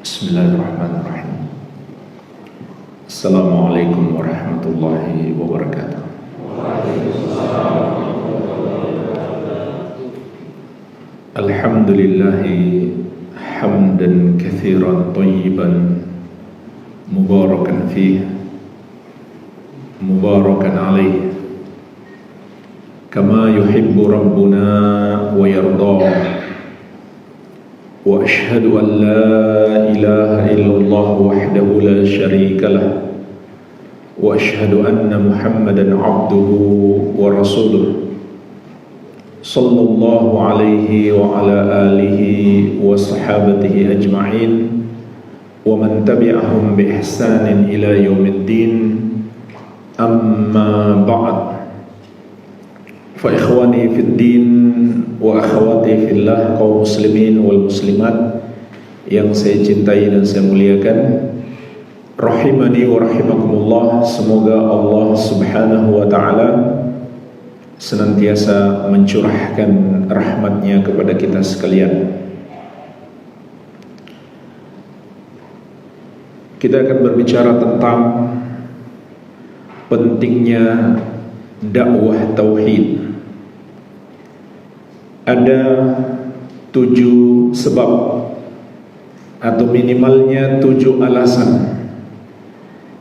Bismillahirrahmanirrahim. Assalamualaikum warahmatullahi wabarakatuh. Alhamdulillahi hamdan katsiran thayyiban mubarakan fihi mubarakan alaihi kama yuhibbu rabbuna wa yardah. Wa ashhadu an la ilaha illallah wahdahu la syarika lah wa ashhadu anna Muhammadan abduhu wa rasuluh sallallahu alaihi wa ala alihi wa sahabatihi ajma'in wa man tabi'ahum bi ihsanin ila yaumiddin. Amma ba'd. Fa ikhwani fid din wa akhwati fillah, kaum muslimin wal muslimat yang saya cintai dan saya muliakan, rahimani wa rahimakumullah. Semoga Allah subhanahu wa ta'ala senantiasa mencurahkan rahmatnya kepada kita sekalian. Kita akan berbicara tentang pentingnya dakwah tauhid. Ada 7 sebab atau minimalnya 7 alasan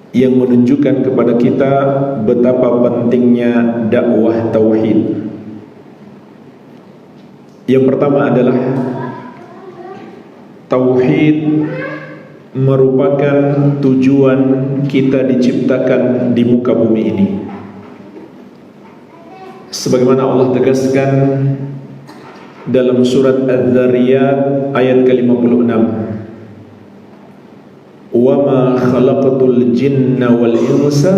yang menunjukkan kepada kita betapa pentingnya dakwah tauhid. Yang pertama adalah tauhid merupakan tujuan kita diciptakan di muka bumi ini. Sebagaimana Allah tegaskan dalam surat Az-Zariyat ayat ke-56, "Wa ma khalaqatul jinna wal insa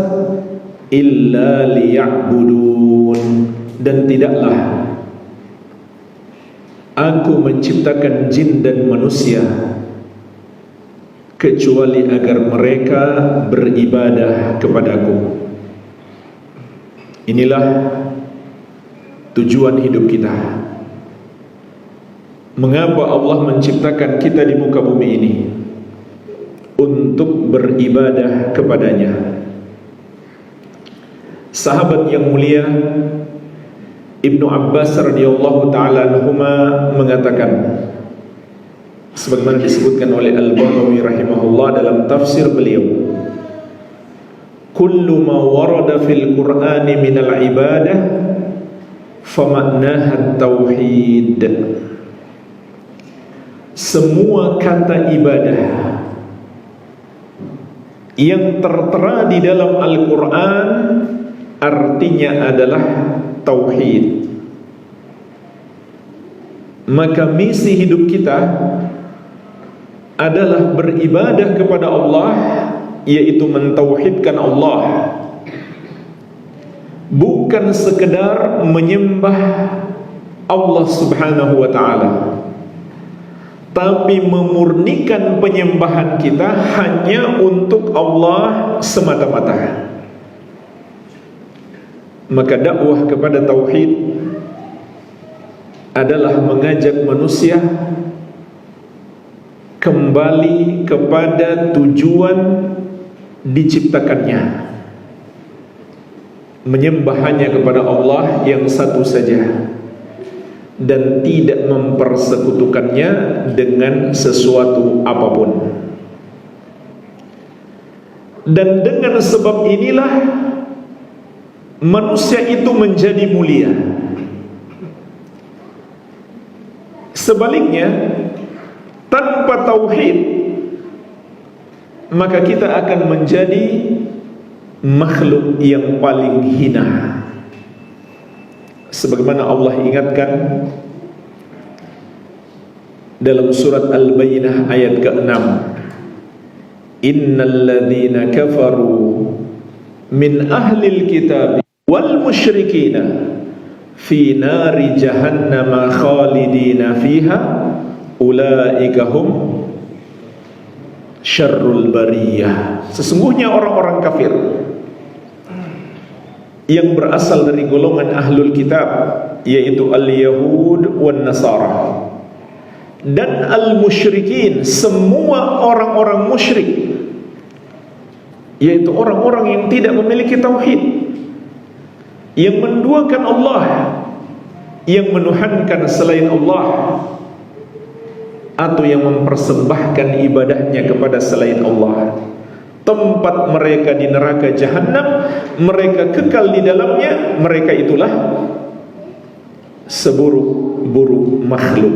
illa liya'budun." Dan tidaklah Aku menciptakan jin dan manusia kecuali agar mereka beribadah kepadaku. Inilah tujuan hidup kita. Mengapa Allah menciptakan kita di muka bumi ini? Untuk beribadah kepadanya. Sahabat yang mulia Ibnu Abbas radhiyallahu ta'ala anhuma mengatakan, sebagaimana disebutkan oleh Al-Baghawi rahimahullah dalam tafsir beliau, kullu ma warada fil Qur'ani minal ibadah famaknaha tauhid. Semua kata ibadah yang tertera di dalam Al-Quran artinya adalah tauhid. Maka misi hidup kita adalah beribadah kepada Allah, yaitu mentauhidkan Allah, bukan sekedar menyembah Allah subhanahu wa ta'ala, tapi memurnikan penyembahan kita hanya untuk Allah semata-mata. Maka dakwah kepada tauhid adalah mengajak manusia kembali kepada tujuan diciptakannya, menyembah hanya kepada Allah yang satu saja dan tidak mempersekutukannya dengan sesuatu apapun. Dan dengan sebab inilah manusia itu menjadi mulia. Sebaliknya, tanpa tauhid maka kita akan menjadi makhluk yang paling hina. Sebagaimana Allah ingatkan dalam surat Al-Bayyinah ayat ke-6, innal ladzina kafaru min ahlil kitab wal musyrikina fi nari jahannama khalidina fiha ulaika hum syarrul bariyah. Sesungguhnya orang-orang kafir yang berasal dari golongan ahlul kitab, yaitu al-Yahud wan Nasara, dan al-musyrikin, semua orang-orang musyrik, yaitu orang-orang yang tidak memiliki tauhid, yang menduakan Allah, yang menuhankan selain Allah, atau yang mempersembahkan ibadahnya kepada selain Allah. Tempat mereka di neraka jahanam, mereka kekal di dalamnya. Mereka itulah seburuk-buruk makhluk.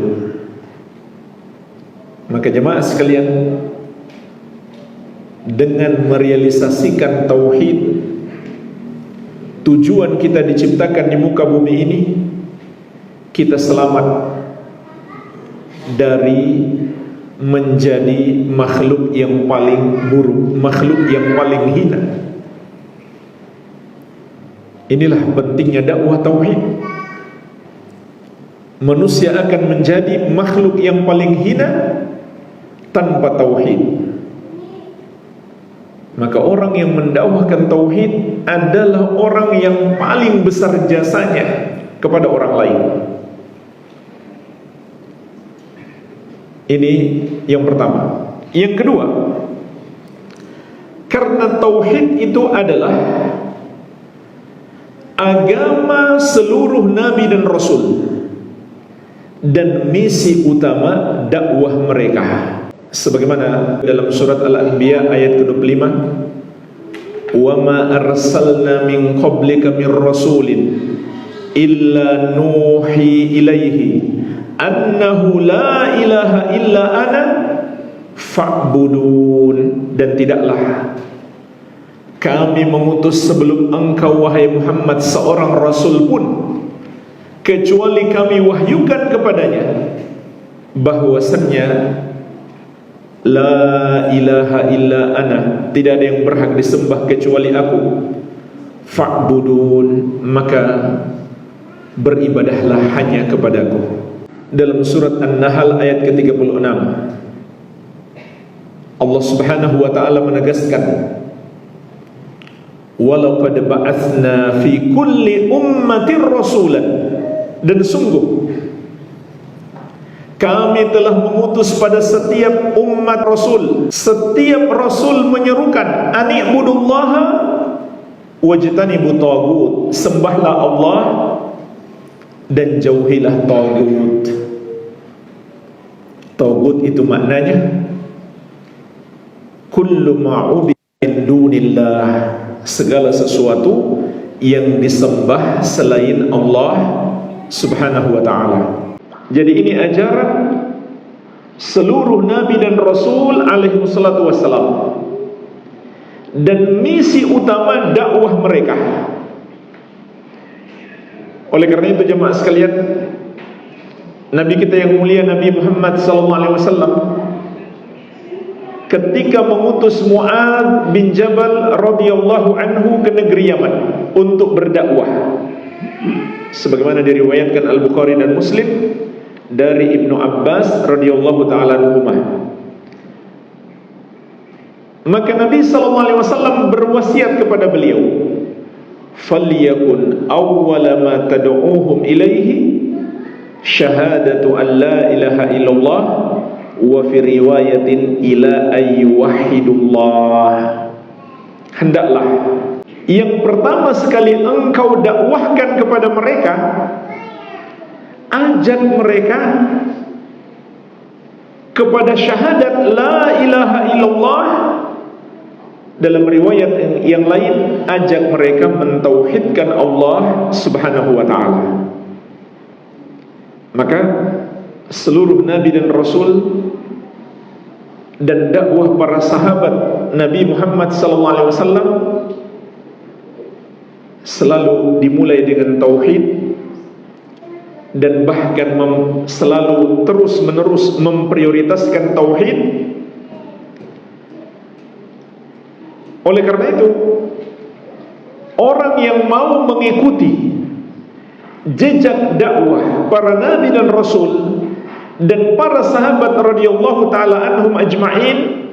Maka jemaah sekalian, dengan merealisasikan tauhid, tujuan kita diciptakan di muka bumi ini, kita selamat dari menjadi makhluk yang paling buruk, makhluk yang paling hina. Inilah pentingnya dakwah tauhid. Manusia akan menjadi makhluk yang paling hina tanpa tauhid. Maka orang yang mendakwahkan tauhid adalah orang yang paling besar jasanya kepada orang lain. Ini yang pertama. Yang kedua, karena tauhid itu adalah agama seluruh nabi dan rasul dan misi utama dakwah mereka. Sebagaimana dalam surat Al-Anbiya ayat ke-25, "Wa ma arsalna min qablika min rasulin illa nuhi ilaihi annahu la ilaha illa ana fa'budun." Dan tidaklah kami mengutus sebelum engkau wahai Muhammad seorang rasul pun kecuali kami wahyukan kepadanya bahwasannya la ilaha illa ana, tidak ada yang berhak disembah kecuali aku, fa'budun, maka beribadahlah hanya kepadaku. Dalam surat An-Nahl ayat ke-36, Allah Subhanahu wa ta'ala menegaskan, "Walaqad ba'atsna fi kulli ummatin rasulan," dan sungguh kami telah mengutus pada setiap umat rasul. Setiap rasul menyerukan, "Ani'budullaha wajtanibut taghut," sembahlah Allah dan jauhilah taghut. Taghut itu maknanya kullu ma'ubid min dunillah, segala sesuatu yang disembah selain Allah Subhanahu wa ta'ala. Jadi ini ajaran seluruh nabi dan rasul alaihi wassalatu wassalam, dan misi utama dakwah mereka. Oleh karena itu jemaah sekalian, Nabi kita yang mulia Nabi Muhammad SAW ketika mengutus Mu'adz bin Jabal radhiyallahu anhu ke negeri Yaman untuk berdakwah, sebagaimana diriwayatkan Al-Bukhari dan Muslim dari Ibnu Abbas radhiyallahu ta'ala anhumah, maka Nabi SAW berwasiat kepada beliau, "Falyakun awwala ma tad'uuhum ilaihi syahadatu an la ilaha illallah wa fi riwayatin ila ayyuwahidullah." Hendaklah yang pertama sekali engkau dakwahkan kepada mereka, ajak mereka kepada syahadat la ilaha illallah. Dalam riwayat yang lain, ajak mereka mentauhidkan Allah Subhanahu wa ta'ala. Maka seluruh nabi dan rasul dan dakwah para sahabat Nabi Muhammad SAW selalu dimulai dengan tauhid, dan bahkan selalu terus menerus memprioritaskan tauhid. Oleh karena itu, orang yang mau mengikuti jejak dakwah para nabi dan rasul dan para sahabat radhiyallahu taala anhum ajma'in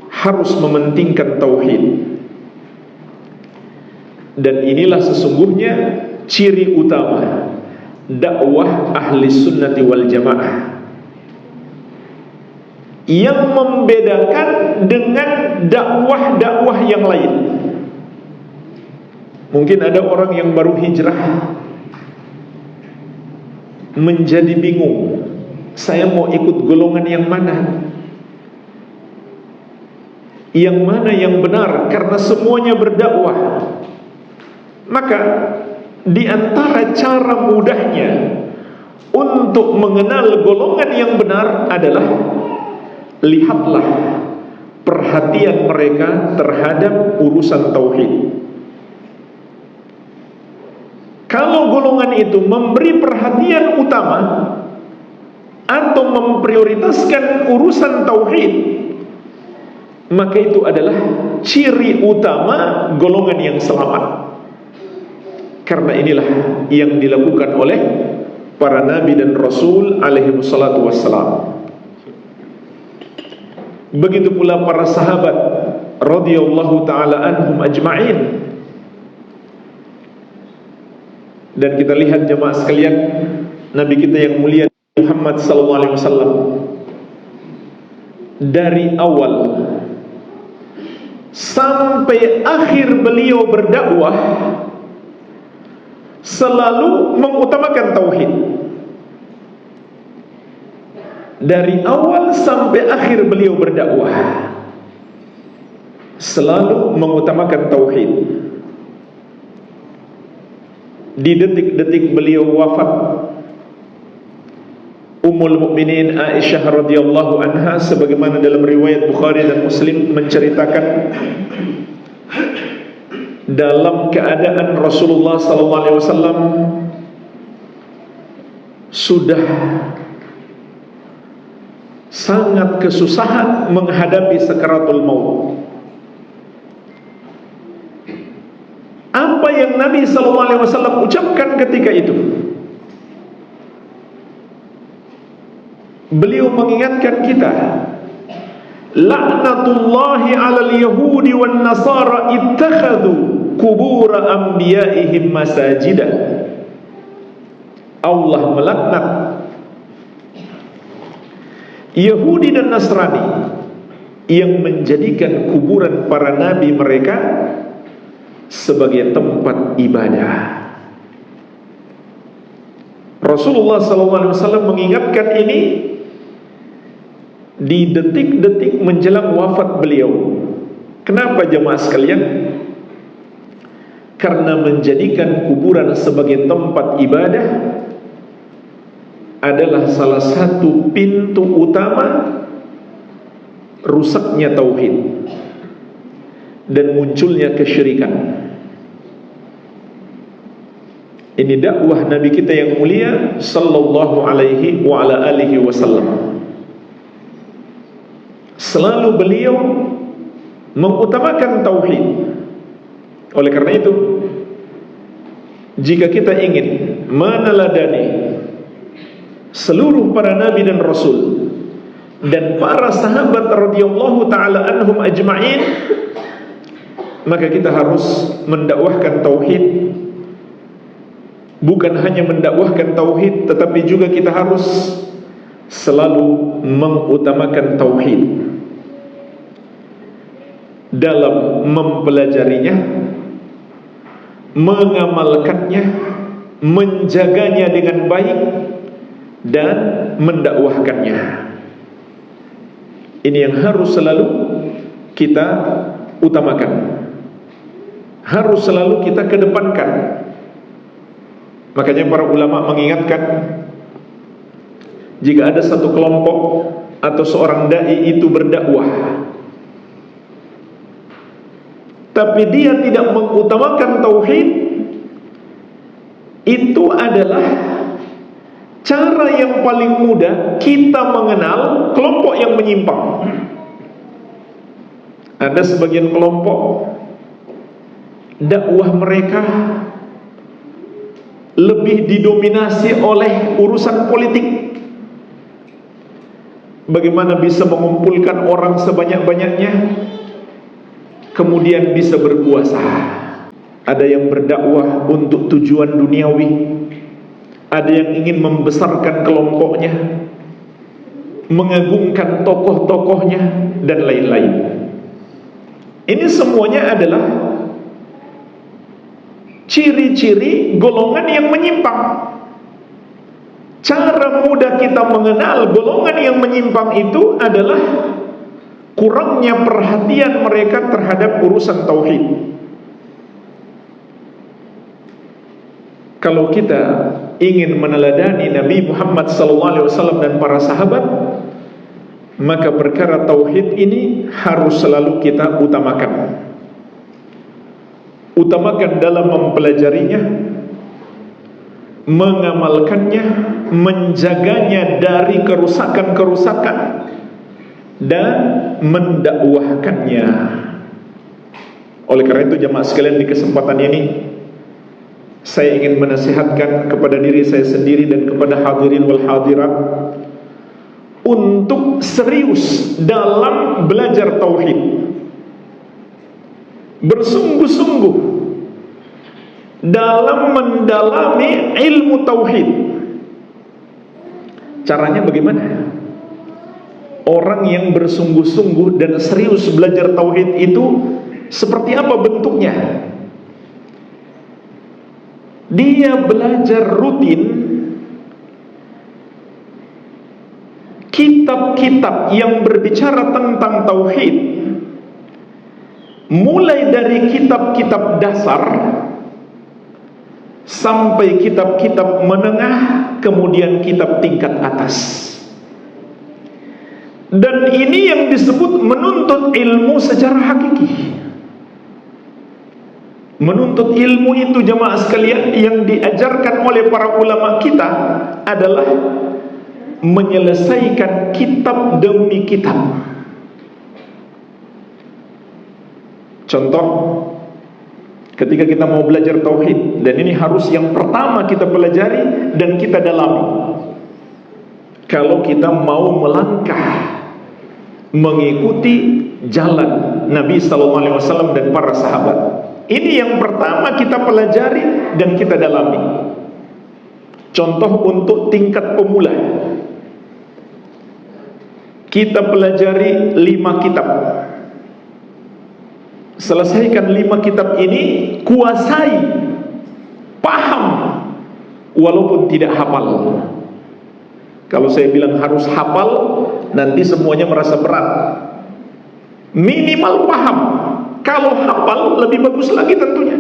harus mementingkan tauhid. Dan inilah sesungguhnya ciri utama dakwah ahli sunnati wal jamaah. yang membedakan dengan dakwah-dakwah yang lain. Mungkin ada orang yang baru hijrah menjadi bingung, saya mau ikut golongan yang mana? Yang mana yang benar? Karena semuanya berdakwah. Maka di antara cara mudahnya untuk mengenal golongan yang benar adalah lihatlah perhatian mereka terhadap urusan tauhid. Kalau golongan itu memberi perhatian utama atau memprioritaskan urusan tauhid, maka itu adalah ciri utama golongan yang selamat. Karena inilah yang dilakukan oleh para nabi dan rasul alaihi wassalatu wassalam. Begitu pula para sahabat radhiyallahu taala anhum ajma'in. Dan kita lihat jemaah sekalian, nabi kita yang mulia Muhammad sallallahu alaihi wasallam dari awal sampai akhir beliau berdakwah selalu mengutamakan tauhid. Dari awal sampai akhir beliau berdakwah selalu mengutamakan tauhid. Di detik-detik beliau wafat, Ummul Mukminin Aisyah radhiyallahu anha sebagaimana dalam riwayat Bukhari dan Muslim menceritakan, dalam keadaan Rasulullah sallallahu alaihi wasallam sudah sangat kesusahan menghadapi sakaratul maut. Apa yang Nabi sallallahu alaihi wasallam ucapkan ketika itu? Beliau mengingatkan kita, laknatullahi 'alal yahudi wan nasara ittakhadhu qubur anbiya'ihim masajida. Allah melaknat Yahudi dan Nasrani yang menjadikan kuburan para nabi mereka sebagai tempat ibadah. Rasulullah SAW mengingatkan ini di detik-detik menjelang wafat beliau. Kenapa jemaah sekalian? Karena menjadikan kuburan sebagai tempat ibadah adalah salah satu pintu utama rusaknya tauhid dan munculnya kesyirikan. Ini dakwah Nabi kita yang mulia sallallahu alaihi wa ala alihi wasallam. Selalu beliau mengutamakan tauhid. Oleh karena itu, jika kita ingin meneladani seluruh para nabi dan rasul dan para sahabat radhiyallahu taala anhum ajma'in, maka kita harus mendakwahkan tauhid. Bukan hanya mendakwahkan tauhid, tetapi juga kita harus selalu mengutamakan tauhid dalam mempelajarinya, mengamalkannya, menjaganya dengan baik, dan mendakwahkannya. Ini yang harus selalu kita utamakan, harus selalu kita kedepankan. Makanya para ulama mengingatkan, jika ada satu kelompok atau seorang dai itu berdakwah tapi dia tidak mengutamakan tauhid, itu adalah cara yang paling mudah kita mengenal kelompok yang menyimpang. Ada sebagian kelompok dakwah mereka lebih didominasi oleh urusan politik. Bagaimana bisa mengumpulkan orang sebanyak-banyaknya, kemudian bisa berkuasa. Ada yang berdakwah untuk tujuan duniawi, ada yang ingin membesarkan kelompoknya, mengagungkan tokoh-tokohnya, dan lain-lain. Ini semuanya adalah ciri-ciri golongan yang menyimpang. Cara mudah kita mengenal golongan yang menyimpang itu adalah kurangnya perhatian mereka terhadap urusan tauhid. Kalau kita ingin meneladani Nabi Muhammad SAW dan para sahabat, maka perkara tauhid ini harus selalu kita utamakan. Utamakan dalam mempelajarinya, mengamalkannya, menjaganya dari kerusakan-kerusakan, dan mendakwahkannya. Oleh karena itu jemaah sekalian, di kesempatan ini saya ingin menasihatkan kepada diri saya sendiri dan kepada hadirin wal hadirat untuk serius dalam belajar tauhid, bersungguh-sungguh dalam mendalami ilmu tauhid. Caranya bagaimana? Orang yang bersungguh-sungguh dan serius belajar tauhid itu seperti apa bentuknya? Dia belajar rutin kitab-kitab yang berbicara tentang tauhid, mulai dari kitab-kitab dasar sampai kitab-kitab menengah, kemudian kitab tingkat atas. Dan ini yang disebut menuntut ilmu secara hakiki. Menuntut ilmu itu jemaah sekalian yang diajarkan oleh para ulama kita adalah menyelesaikan kitab demi kitab. Contoh, ketika kita mau belajar tauhid, dan ini harus yang pertama kita pelajari dan kita dalami. Kalau kita mau melangkah mengikuti jalan Nabi SAW dan para sahabat, ini yang pertama kita pelajari dan kita dalami. Contoh untuk tingkat pemula, kita pelajari 5 kitab. Selesaikan 5 kitab ini, kuasai, paham, walaupun tidak hafal. Kalau saya bilang harus hafal, nanti semuanya merasa berat. Minimal paham. Kalau hafal lebih bagus lagi tentunya.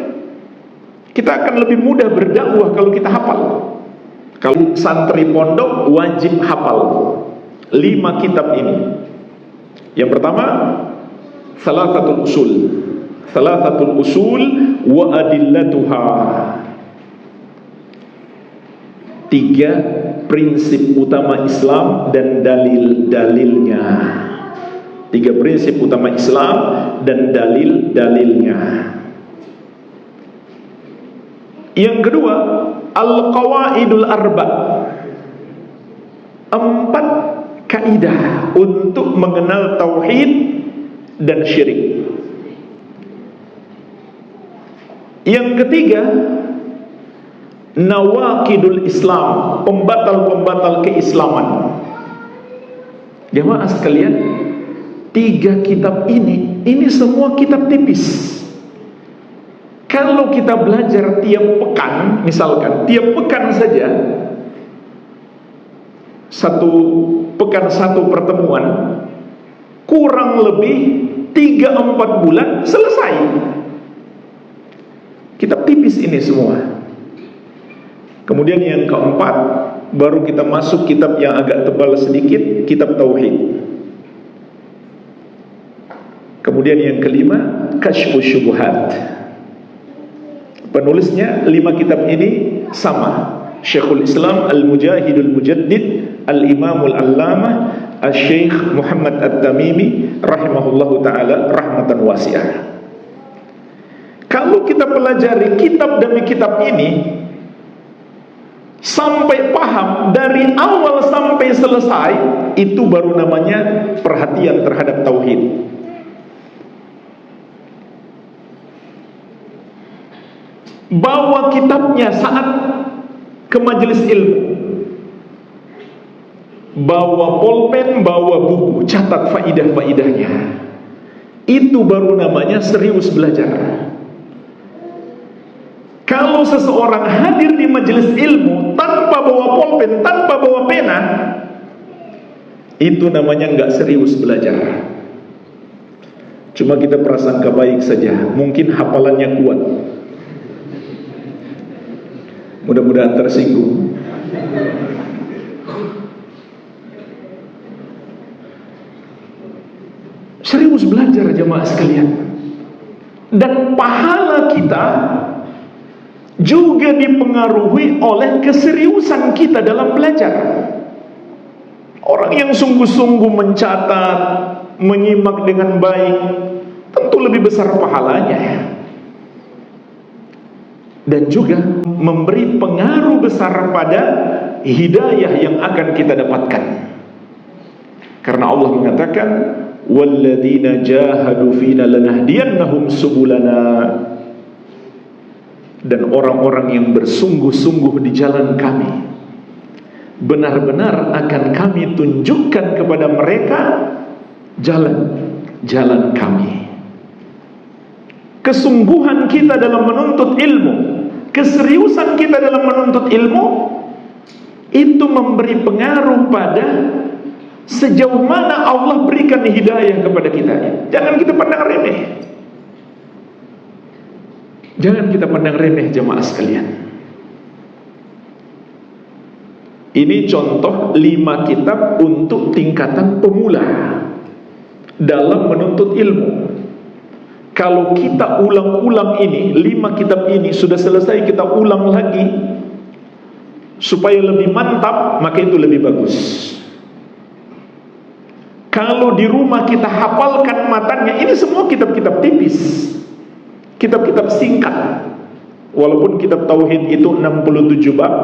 Kita akan lebih mudah berdakwah kalau kita hafal. Kalau santri pondok wajib hafal 5 kitab ini. Yang pertama, Thalathatul Usul. Thalathatul Usul wa adillatuha. 3 prinsip utama Islam dan dalil-dalilnya. 3 prinsip utama Islam dan dalil-dalilnya. Yang kedua, Al-Qawaidul Arba. 4 kaidah untuk mengenal tauhid dan syirik. Yang ketiga, Nawaqidul Islam, pembatal-pembatal keislaman. Jemaah sekalian, 3 kitab ini semua kitab tipis. Kalau kita belajar tiap pekan, misalkan tiap pekan saja, satu pekan satu pertemuan, kurang lebih 3-4 bulan selesai. Kitab tipis ini semua. Kemudian yang keempat, baru kita masuk kitab yang agak tebal sedikit, kitab tauhid. Kemudian yang kelima, Kasyfus Syubhat. Penulisnya 5 kitab ini sama, Syekhul Islam Al-Mujahidul Mujaddid Al-Imamul Allamah Al-Syekh Muhammad At-Tamimi rahimahullahu ta'ala rahmatan wasi'ah. Kalau kita pelajari kitab demi kitab ini sampai paham dari awal sampai selesai, itu baru namanya perhatian terhadap tauhid. Bawa kitabnya saat ke majelis ilmu, bawa pulpen, bawa buku, catat faidah-faidahnya. Itu baru namanya serius belajar. Kalau seseorang hadir di majelis ilmu tanpa bawa pulpen, tanpa bawa pena, itu namanya nggak serius belajar. Cuma kita prasangka baik saja, mungkin hafalannya kuat. Mudah-mudahan tersinggung. Serius belajar jemaah sekalian. Dan pahala kita juga dipengaruhi oleh keseriusan kita dalam belajar. Orang yang sungguh-sungguh mencatat, menyimak dengan baik, tentu lebih besar pahalanya. Dan juga memberi pengaruh besar pada hidayah yang akan kita dapatkan. Karena Allah mengatakan, walladzina jahadu fina lanahdiyannahum subulana. Dan orang-orang yang bersungguh-sungguh di jalan kami, benar-benar akan kami tunjukkan kepada mereka jalan kami. Kesungguhan kita dalam menuntut ilmu, keseriusan kita dalam menuntut ilmu, itu memberi pengaruh pada sejauh mana Allah berikan hidayah kepada kita. Jangan kita pandang remeh. Jangan kita pandang remeh jemaah sekalian. Ini contoh 5 kitab untuk tingkatan pemula dalam menuntut ilmu. Kalau kita ulang-ulang ini, 5 kitab ini sudah selesai, kita ulang lagi supaya lebih mantap, maka itu lebih bagus. Kalau di rumah kita hafalkan matanya, ini semua kitab-kitab tipis, kitab-kitab singkat. Walaupun kitab tauhid itu 67 bab,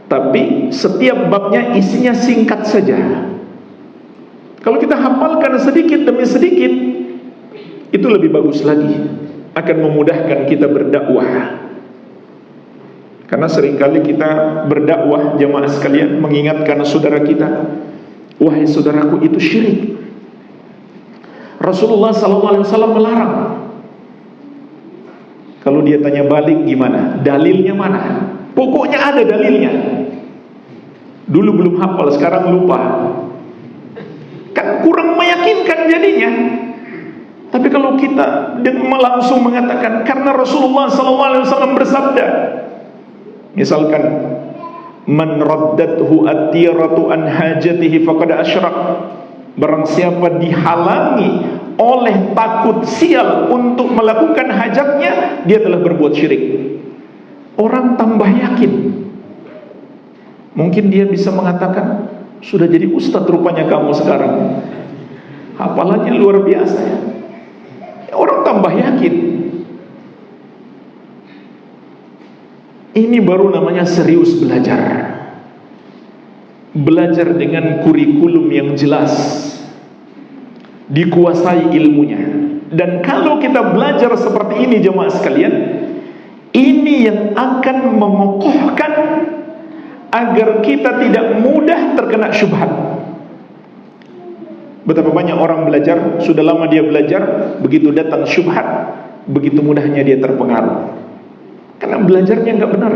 tapi setiap babnya isinya singkat saja. Kalau kita hafalkan sedikit demi sedikit, itu lebih bagus lagi, akan memudahkan kita berdakwah. Karena seringkali kita berdakwah jemaah sekalian mengingatkan saudara kita, wahai saudaraku, itu syirik. Rasulullah SAW melarang. Kalau dia tanya balik, gimana? Dalilnya mana? Pokoknya ada dalilnya. Dulu belum hafal, sekarang lupa. Kan kurang meyakinkan jadinya. Tapi kalau kita langsung mengatakan karena Rasulullah SAW bersabda, misalkan, man raddathu at-tiratu an hajatihi faqad asyrak. Barang siapa dihalangi oleh takut sial untuk melakukan hajatnya, dia telah berbuat syirik. Orang tambah yakin. Mungkin dia bisa mengatakan, sudah jadi ustadz rupanya kamu sekarang, hafalannya luar biasa ya. Orang tambah yakin. Ini baru namanya serius belajar. Belajar dengan kurikulum yang jelas, dikuasai ilmunya. Dan kalau kita belajar seperti ini jemaah sekalian, ini yang akan mengokohkan agar kita tidak mudah terkena syubhat. Betapa banyak orang belajar, sudah lama dia belajar, begitu datang syubhat, begitu mudahnya dia terpengaruh. Karena belajarnya nggak benar.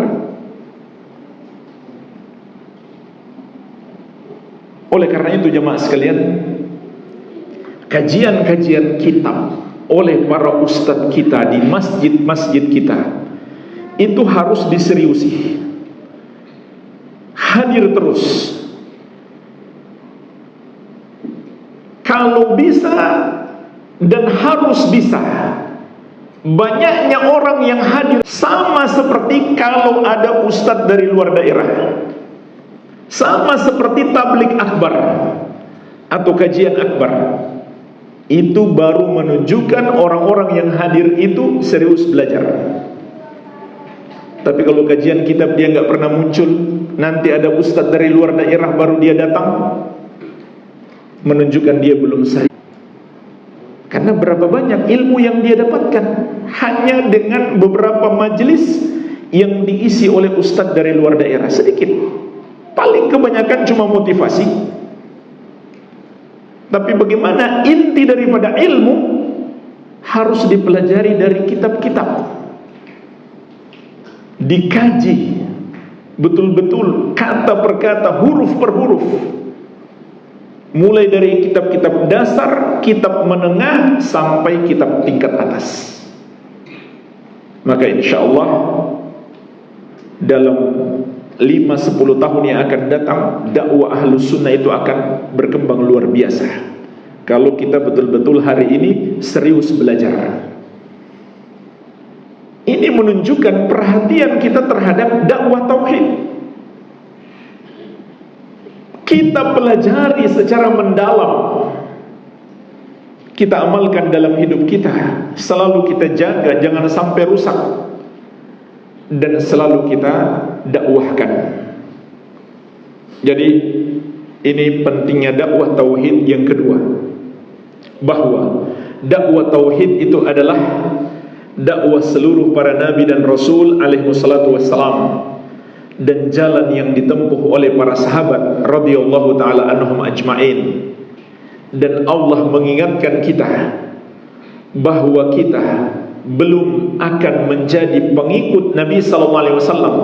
Oleh karena itu jemaah sekalian, kajian-kajian kitab oleh para ustadz kita di masjid-masjid kita itu harus diseriusi. Hadir terus. Kalau bisa dan harus bisa. Banyaknya orang yang hadir sama seperti kalau ada ustadz dari luar daerah, sama seperti tablik akbar atau kajian akbar. Itu baru menunjukkan orang-orang yang hadir itu serius belajar. Tapi kalau kajian kitab dia nggak pernah muncul, nanti ada ustadz dari luar daerah baru dia datang, menunjukkan dia belum serius. Karena berapa banyak ilmu yang dia dapatkan hanya dengan beberapa majelis yang diisi oleh ustadz dari luar daerah, sedikit. Paling kebanyakan cuma motivasi. Tapi bagaimana inti daripada ilmu harus dipelajari dari kitab-kitab, dikaji betul-betul kata per kata, huruf per huruf, mulai dari kitab-kitab dasar, kitab menengah, sampai kitab tingkat atas. Maka insya Allah dalam 5-10 tahun yang akan datang, dakwah Ahlus Sunnah itu akan berkembang luar biasa kalau kita betul-betul hari ini serius belajar. Ini menunjukkan perhatian kita terhadap dakwah tauhid. Kita pelajari secara mendalam, kita amalkan dalam hidup kita, selalu kita jaga jangan sampai rusak, dan selalu kita dakwahkan. Jadi ini pentingnya dakwah tauhid yang kedua, bahwa dakwah tauhid itu adalah dakwah seluruh para nabi dan rasul alaihi wassalatu wassalam, dan jalan yang ditempuh oleh para sahabat radhiyallahu taala anhum ajmain. Dan Allah mengingatkan kita bahwa kita belum akan menjadi pengikut Nabi sallallahu alaihi wasallam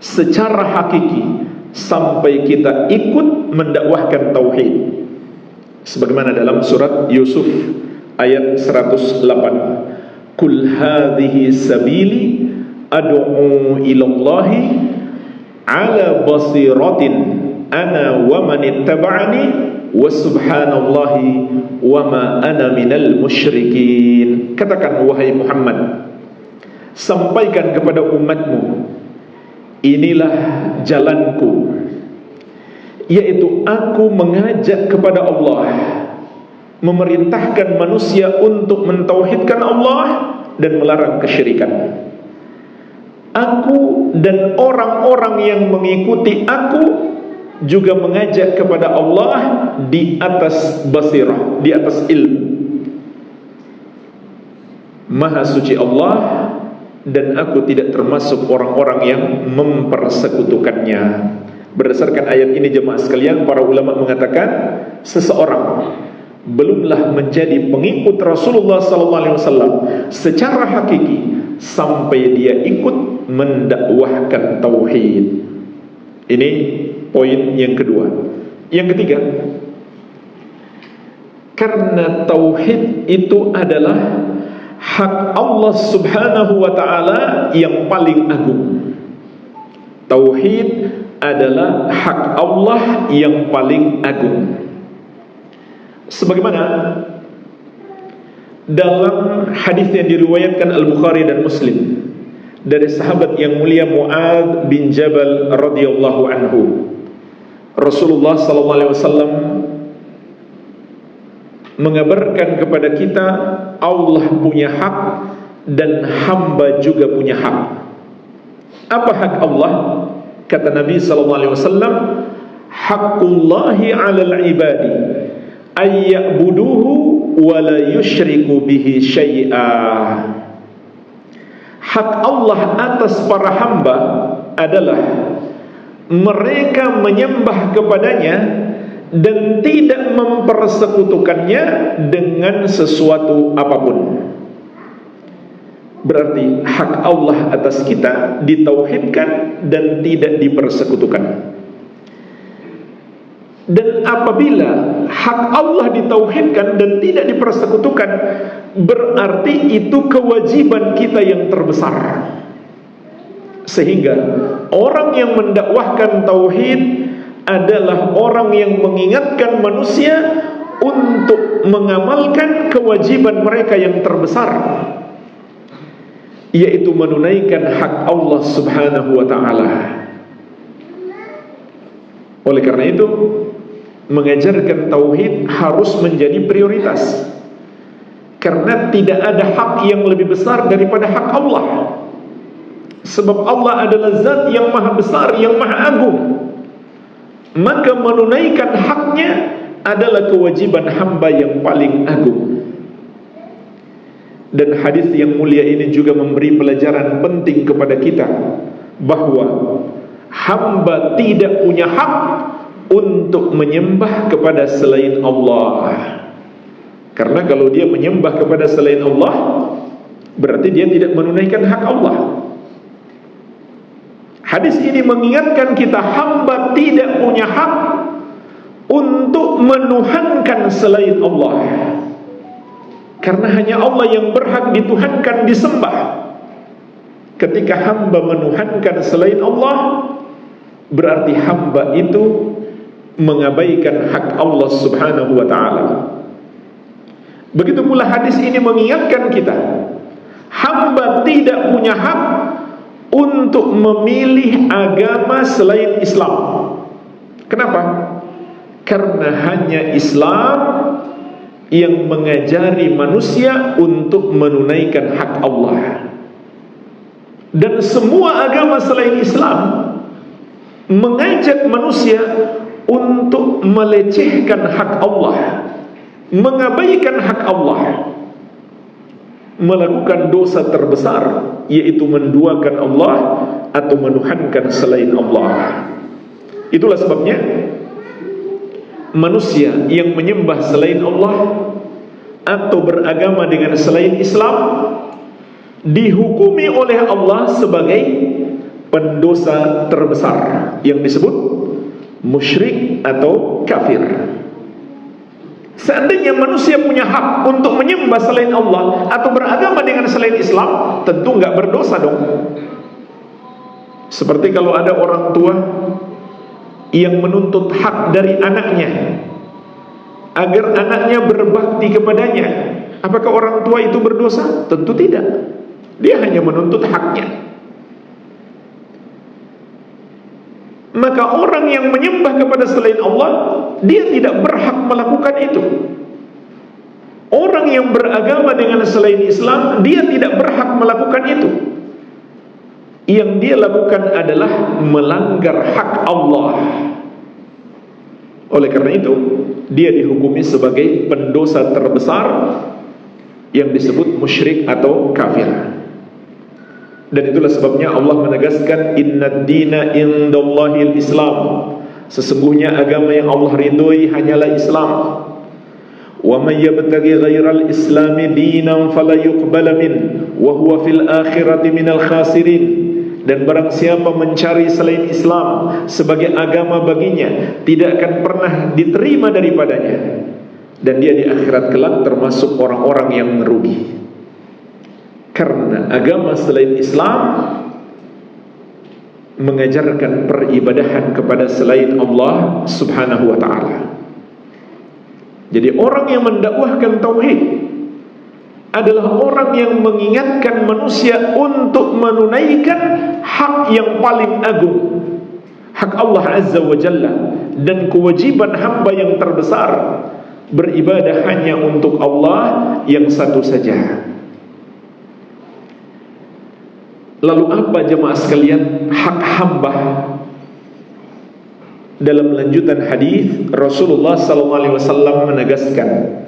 secara hakiki sampai kita ikut mendakwahkan tauhid. Sebagaimana dalam surat Yusuf ayat 108, Kul hadhihi sabili ad'u ilallahi ala basiratin ana wa man ittaba'ani wa subhanallahi wa ma ana minal musyrikin. Katakan wahai Muhammad, sampaikan kepada umatmu, inilah jalanku, yaitu aku mengajak kepada Allah, memerintahkan manusia untuk mentauhidkan Allah dan melarang kesyirikan. Aku dan orang-orang yang mengikuti aku juga mengajak kepada Allah di atas basirah, di atas ilmu. Maha suci Allah, dan aku tidak termasuk orang-orang yang mempersekutukannya. Berdasarkan ayat ini jemaah sekalian, para ulama mengatakan seseorang belumlah menjadi pengikut Rasulullah SAW secara hakiki sampai dia ikut mendakwahkan tauhid. Ini poin yang kedua. Yang ketiga, karena tauhid itu adalah hak Allah Subhanahu wa ta'ala yang paling agung. Tauhid adalah hak Allah yang paling agung. Sebagaimana dalam hadis yang diriwayatkan Al-Bukhari dan Muslim dari sahabat yang mulia Mu'adz bin Jabal radhiyallahu anhu, Rasulullah sallallahu alaihi wasallam mengabarkan kepada kita Allah punya hak dan hamba juga punya hak. Apa hak Allah? Kata Nabi sallallahu alaihi wasallam, haqqullahi 'alal ibadi ayya'buduhu wa la yusyriku bihi syai'a. Hak Allah atas para hamba adalah mereka menyembah kepadanya dan tidak mempersekutukannya dengan sesuatu apapun. Berarti hak Allah atas kita ditauhidkan dan tidak dipersekutukan. Dan apabila hak Allah ditauhidkan dan tidak dipersekutukan, berarti itu kewajiban kita yang terbesar. Sehingga orang yang mendakwahkan tauhid adalah orang yang mengingatkan manusia untuk mengamalkan kewajiban mereka yang terbesar, yaitu menunaikan hak Allah Subhanahu wa ta'ala. Oleh karena itu, mengajarkan tauhid harus menjadi prioritas, karena tidak ada hak yang lebih besar daripada hak Allah. Sebab Allah adalah zat yang maha besar, yang maha agung. Maka menunaikan haknya adalah kewajiban hamba yang paling agung. Dan hadis yang mulia ini juga memberi pelajaran penting kepada kita, bahwa hamba tidak punya hak untuk menyembah kepada selain Allah. Karena kalau dia menyembah kepada selain Allah, berarti dia tidak menunaikan hak Allah. Hadis ini mengingatkan kita, hamba tidak punya hak untuk menuhankan selain Allah. Karena hanya Allah yang berhak dituhankan, disembah. Ketika hamba menuhankan selain Allah, berarti hamba itu mengabaikan hak Allah subhanahu wa ta'ala. Begitu pula hadis ini mengingatkan kita, hamba tidak punya hak untuk memilih agama selain Islam. Kenapa? Karena hanya Islam yang mengajari manusia untuk menunaikan hak Allah. Dan semua agama selain Islam mengajak manusia untuk melecehkan hak Allah, mengabaikan hak Allah, melakukan dosa terbesar, yaitu menduakan Allah atau menuhankan selain Allah. Itulah sebabnya manusia yang menyembah selain Allah atau beragama dengan selain Islam dihukumi oleh Allah sebagai pendosa terbesar yang disebut musyrik atau kafir. Seandainya manusia punya hak untuk menyembah selain Allah atau beragama dengan selain Islam, tentu nggak berdosa dong. Seperti kalau ada orang tua yang menuntut hak dari anaknya agar anaknya berbakti kepadanya, apakah orang tua itu berdosa? Tentu tidak. Dia hanya menuntut haknya. Maka orang yang menyembah kepada selain Allah, dia tidak berhak melakukan itu. Orang yang beragama dengan selain Islam, dia tidak berhak melakukan itu. Yang dia lakukan adalah melanggar hak Allah. Oleh karena itu, dia dihukumi sebagai pendosa terbesar yang disebut musyrik atau kafir. Dan itulah sebabnya Allah menegaskan, innad dina indallahil Islam. Sesungguhnya agama yang Allah ridhoi hanyalah Islam. Wa may yabtaghi ghairal islami dinan fala yuqbala min wa huwa fil akhirati minal khasirin. Dan barang siapa mencari selain Islam sebagai agama baginya, tidak akan pernah diterima daripadanya, dan dia di akhirat kelak termasuk orang-orang yang merugi. Karena agama selain Islam mengajarkan peribadahan kepada selain Allah subhanahu wa ta'ala. Jadi orang yang mendakwahkan tauhid adalah orang yang mengingatkan manusia untuk menunaikan hak yang paling agung, hak Allah azza wa jalla, dan kewajiban hamba yang terbesar, beribadah hanya untuk Allah yang satu saja. Lalu apa jemaah sekalian hak hamba? Dalam lanjutan hadis Rasulullah SAW menegaskan,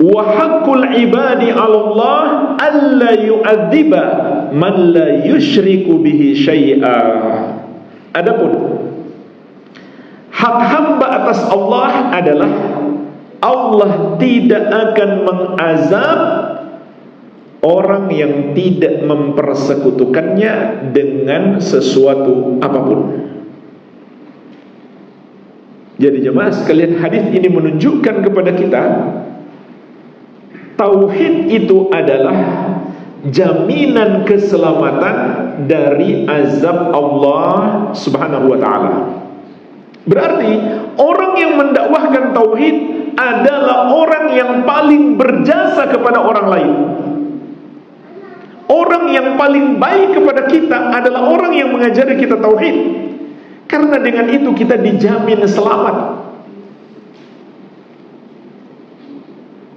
wa haqqul ibadi 'ala Allah alla yu'adziba man la yusyriku bihi syai'a. Adapun hak hamba atas Allah adalah Allah tidak akan mengazab orang yang tidak mempersekutukannya dengan sesuatu apapun. Jadi jemaah sekalian, hadis ini menunjukkan kepada kita, tauhid itu adalah jaminan keselamatan dari azab Allah subhanahu wa ta'ala. Berarti orang yang mendakwahkan tauhid adalah orang yang paling berjasa kepada orang lain. Orang yang paling baik kepada kita adalah orang yang mengajari kita tauhid. Karena dengan itu kita dijamin selamat.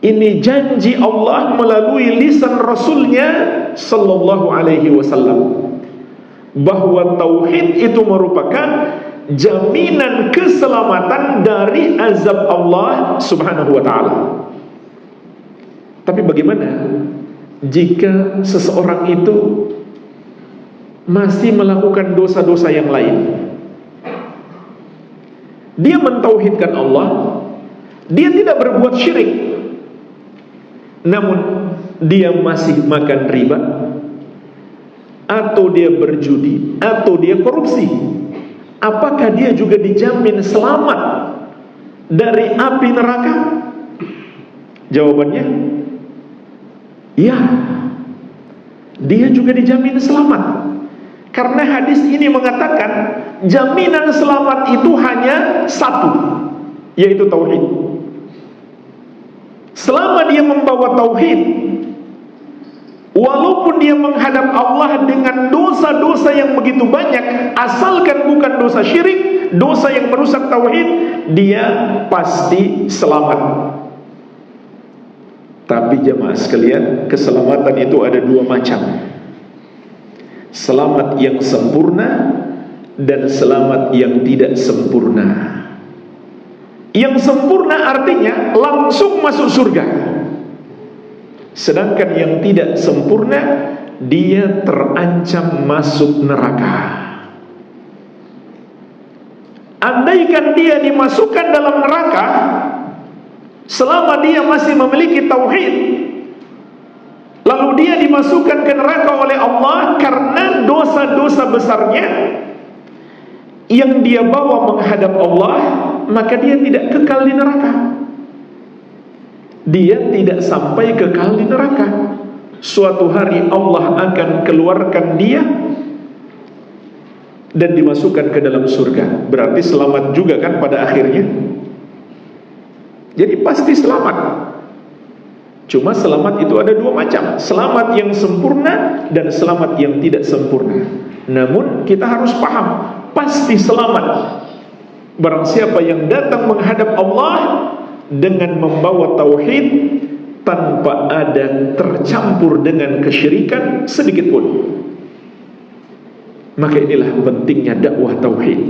Ini janji Allah melalui lisan Rasulnya sallallahu alaihi wasallam, bahwa tauhid itu merupakan jaminan keselamatan dari azab Allah subhanahu wa ta'ala. Tapi bagaimana jika seseorang itu masih melakukan dosa-dosa yang lain? dia mentauhidkan Allah, dia tidak berbuat syirik, namun dia masih makan riba, atau dia berjudi, atau dia korupsi, apakah dia juga dijamin selamat dari api neraka? Jawabannya ya, dia juga dijamin selamat. Karena hadis ini mengatakan jaminan selamat itu hanya satu, yaitu tauhid. Selama dia membawa tauhid, walaupun dia menghadap Allah dengan dosa-dosa yang begitu banyak, asalkan bukan dosa syirik, dosa yang merusak tauhid, dia pasti selamat. Tapi jemaah sekalian, keselamatan itu ada dua macam. Selamat yang sempurna dan selamat yang tidak sempurna. Yang sempurna artinya langsung masuk surga. Sedangkan yang tidak sempurna, dia terancam masuk neraka. Andaikan dia dimasukkan dalam neraka, selama dia masih memiliki tauhid, lalu dia dimasukkan ke neraka oleh Allah karena dosa-dosa besarnya yang dia bawa menghadap Allah, maka dia tidak kekal di neraka. Dia tidak sampai kekal di neraka. Suatu hari Allah akan keluarkan dia dan dimasukkan ke dalam surga. Berarti selamat juga kan pada akhirnya. Jadi pasti selamat. Cuma selamat itu ada dua macam, selamat yang sempurna dan selamat yang tidak sempurna. Namun kita harus paham, pasti selamat barang siapa yang datang menghadap Allah dengan membawa tauhid tanpa ada tercampur dengan kesyirikan sedikit pun. Maka inilah pentingnya dakwah tauhid.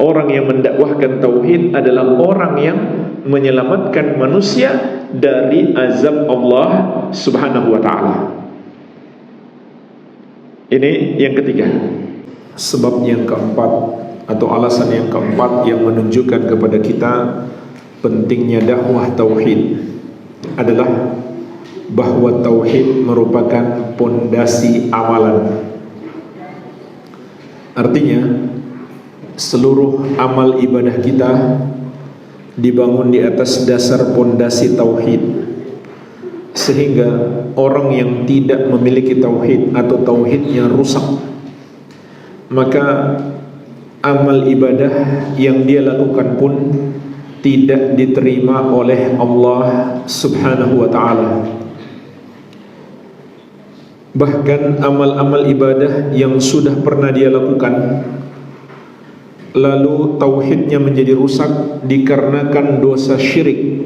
Orang yang mendakwahkan tauhid adalah orang yang menyelamatkan manusia dari azab Allah Subhanahu wa ta'ala. Ini yang ketiga. Sebab yang keempat atau alasan yang keempat yang menunjukkan kepada kita pentingnya dakwah tauhid adalah bahwa tauhid merupakan pondasi amalan. Artinya seluruh amal ibadah kita dibangun di atas dasar pondasi tauhid, sehingga orang yang tidak memiliki tauhid atau tauhidnya rusak, maka amal ibadah yang dia lakukan pun tidak diterima oleh Allah Subhanahu wa ta'ala. Bahkan amal-amal ibadah yang sudah pernah dia lakukan lalu tauhidnya menjadi rusak dikarenakan dosa syirik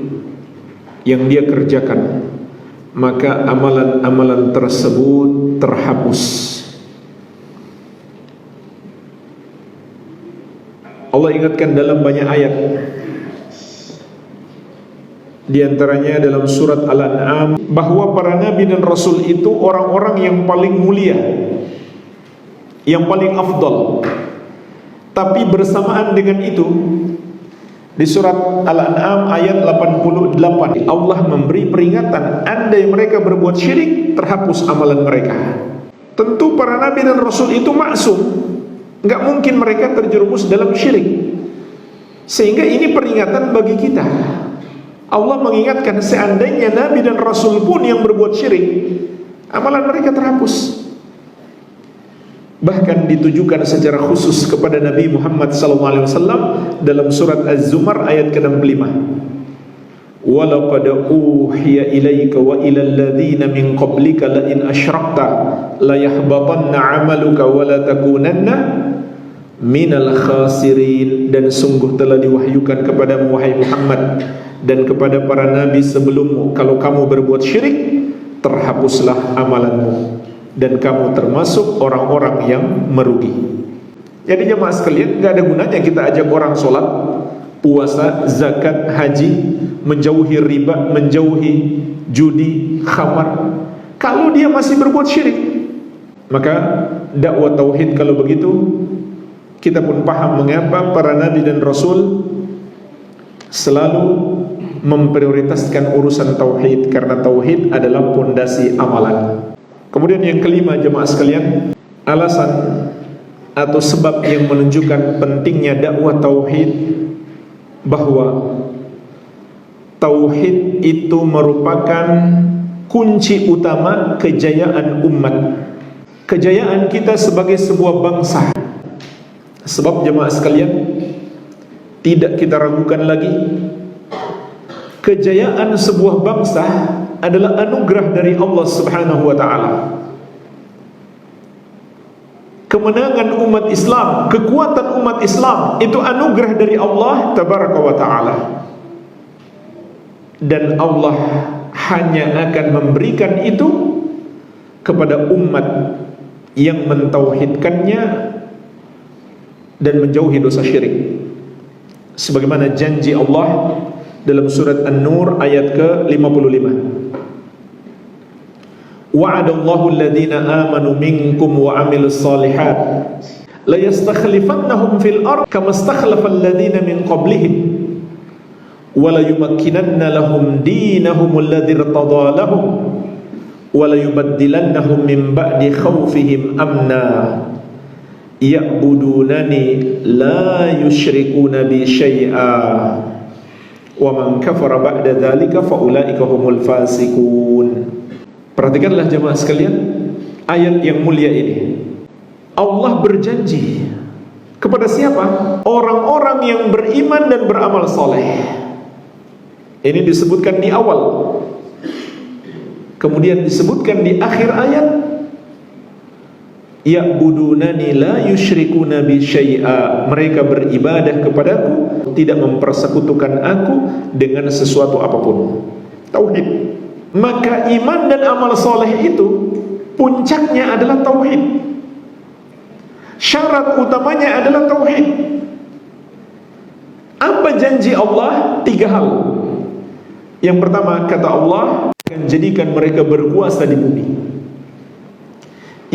yang dia kerjakan, maka amalan-amalan tersebut terhapus. Allah ingatkan dalam banyak ayat, di antaranya dalam surat Al-An'am, bahwa para nabi dan rasul itu orang-orang yang paling mulia, yang paling afdal. Tapi bersamaan dengan itu, di surat Al-An'am ayat 88, Allah memberi peringatan, andai mereka berbuat syirik, terhapus amalan mereka. Tentu para nabi dan rasul itu maksum, enggak mungkin mereka terjerumus dalam syirik. Sehingga ini peringatan bagi kita. Allah mengingatkan seandainya nabi dan rasul pun yang berbuat syirik, amalan mereka terhapus. Bahkan ditujukan secara khusus kepada Nabi Muhammad SAW dalam surat Az-Zumar ayat ke-65. وَلَقَدْ أُوحِيَ إِلَيْكَ وَإِلَى الَّذِينَ مِنْ قَبْلِكَ لَإِنْ أَشْرَكْتَ لَيَحْبَطَنَّ عَمَلُكَ وَلَتَكُونَنَّ مِنَ الْخَاسِرِينَ. Dan sungguh telah diwahyukan kepadamu wahai Muhammad dan kepada para nabi sebelummu, kalau kamu berbuat syirik, terhapuslah amalanmu dan kamu termasuk orang-orang yang merugi. Jadi jemaah sekalian, gak ada gunanya kita ajak orang sholat, puasa, zakat, haji, menjauhi riba, menjauhi judi, khamar, kalau dia masih berbuat syirik. Maka dakwah tauhid kalau begitu kita pun paham mengapa para nabi dan rasul selalu memprioritaskan urusan tauhid, karena tauhid adalah pondasi amalan. Kemudian yang kelima, jemaah sekalian, alasan atau sebab yang menunjukkan pentingnya dakwah tauhid, bahwa tauhid itu merupakan kunci utama kejayaan umat, kejayaan kita sebagai sebuah bangsa. Sebab jemaah sekalian, tidak kita ragukan lagi, kejayaan sebuah bangsa adalah anugerah dari Allah Subhanahu wa ta'ala. Kemenangan umat Islam, kekuatan umat Islam, itu anugerah dari Allah Tabaraka wa ta'ala. Dan Allah hanya akan memberikan itu kepada umat yang mentauhidkannya dan menjauhi dosa syirik, sebagaimana janji Allah dalam surat An-Nur ayat ke-55. Wa'adallahu alladhina amanu minkum wa 'amilus shalihat la yastakhlifannahum fil ardh kama istakhlafa alladhina min qablihim wa la yumakkinanna lahum dinahum alladhi irtada lahum wa la yubaddilannahum min ba'di khawfihim amna ya'budunani la yushrikuna bi syai'a wa man kafara ba'da dzalika fa ulaika humul fasiqun. Perhatikanlah jemaah sekalian ayat yang mulia ini. Allah berjanji kepada siapa? Orang-orang yang beriman dan beramal soleh. Ini disebutkan di awal, kemudian disebutkan di akhir ayat, ya'budunani la yusyrikuna bi syai'a, mereka beribadah kepadaku, tidak mempersekutukan aku dengan sesuatu apapun. Tauhid. Maka iman dan amal soleh itu puncaknya adalah tauhid. Syarat utamanya adalah tauhid. Apa janji Allah? 3 hal. Yang pertama, kata Allah akan jadikan mereka berkuasa di bumi.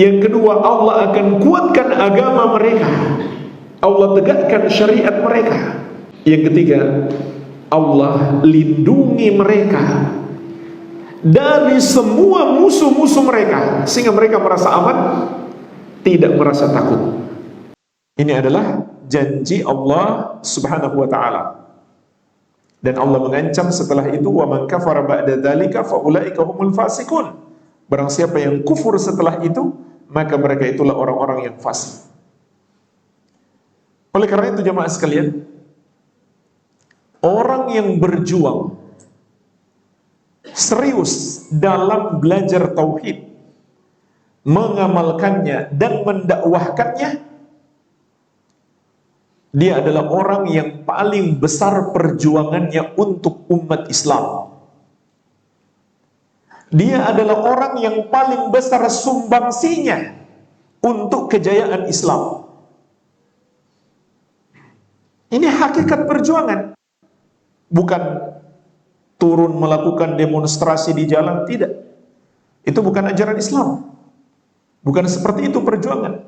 Yang kedua, Allah akan kuatkan agama mereka, Allah tegakkan syariat mereka. Yang ketiga, Allah lindungi mereka dari semua musuh-musuh mereka, sehingga mereka merasa aman, tidak merasa takut. Ini adalah janji Allah Subhanahu wa ta'ala. Dan Allah mengancam setelah itu, wa man kafara ba'da dzalika fa ulaika humul fasiqun. Barang siapa yang kufur setelah itu, maka mereka itulah orang-orang yang fasik. Oleh karena itu jemaah sekalian, orang yang berjuang serius dalam belajar tauhid, mengamalkannya dan mendakwahkannya, dia adalah orang yang paling besar perjuangannya untuk umat Islam. Dia adalah orang yang paling besar sumbangsinya untuk kejayaan Islam. Ini hakikat perjuangan. Bukan turun melakukan demonstrasi di jalan, tidak. Itu bukan ajaran Islam. Bukan seperti itu perjuangan.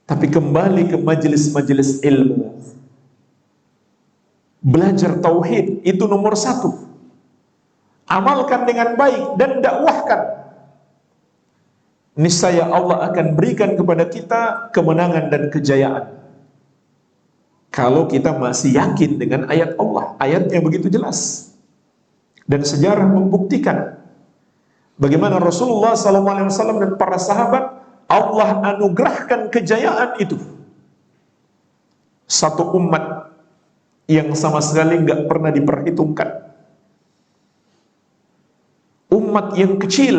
Tapi kembali ke majelis-majelis ilmu. Belajar tauhid itu nomor 1. Amalkan dengan baik dan dakwahkan. Niscaya Allah akan berikan kepada kita kemenangan dan kejayaan. Kalau kita masih yakin dengan ayat Allah, ayatnya begitu jelas. Dan sejarah membuktikan bagaimana Rasulullah SAW dan para sahabat, Allah anugerahkan kejayaan itu. Satu umat yang sama sekali nggak pernah diperhitungkan. Umat yang kecil,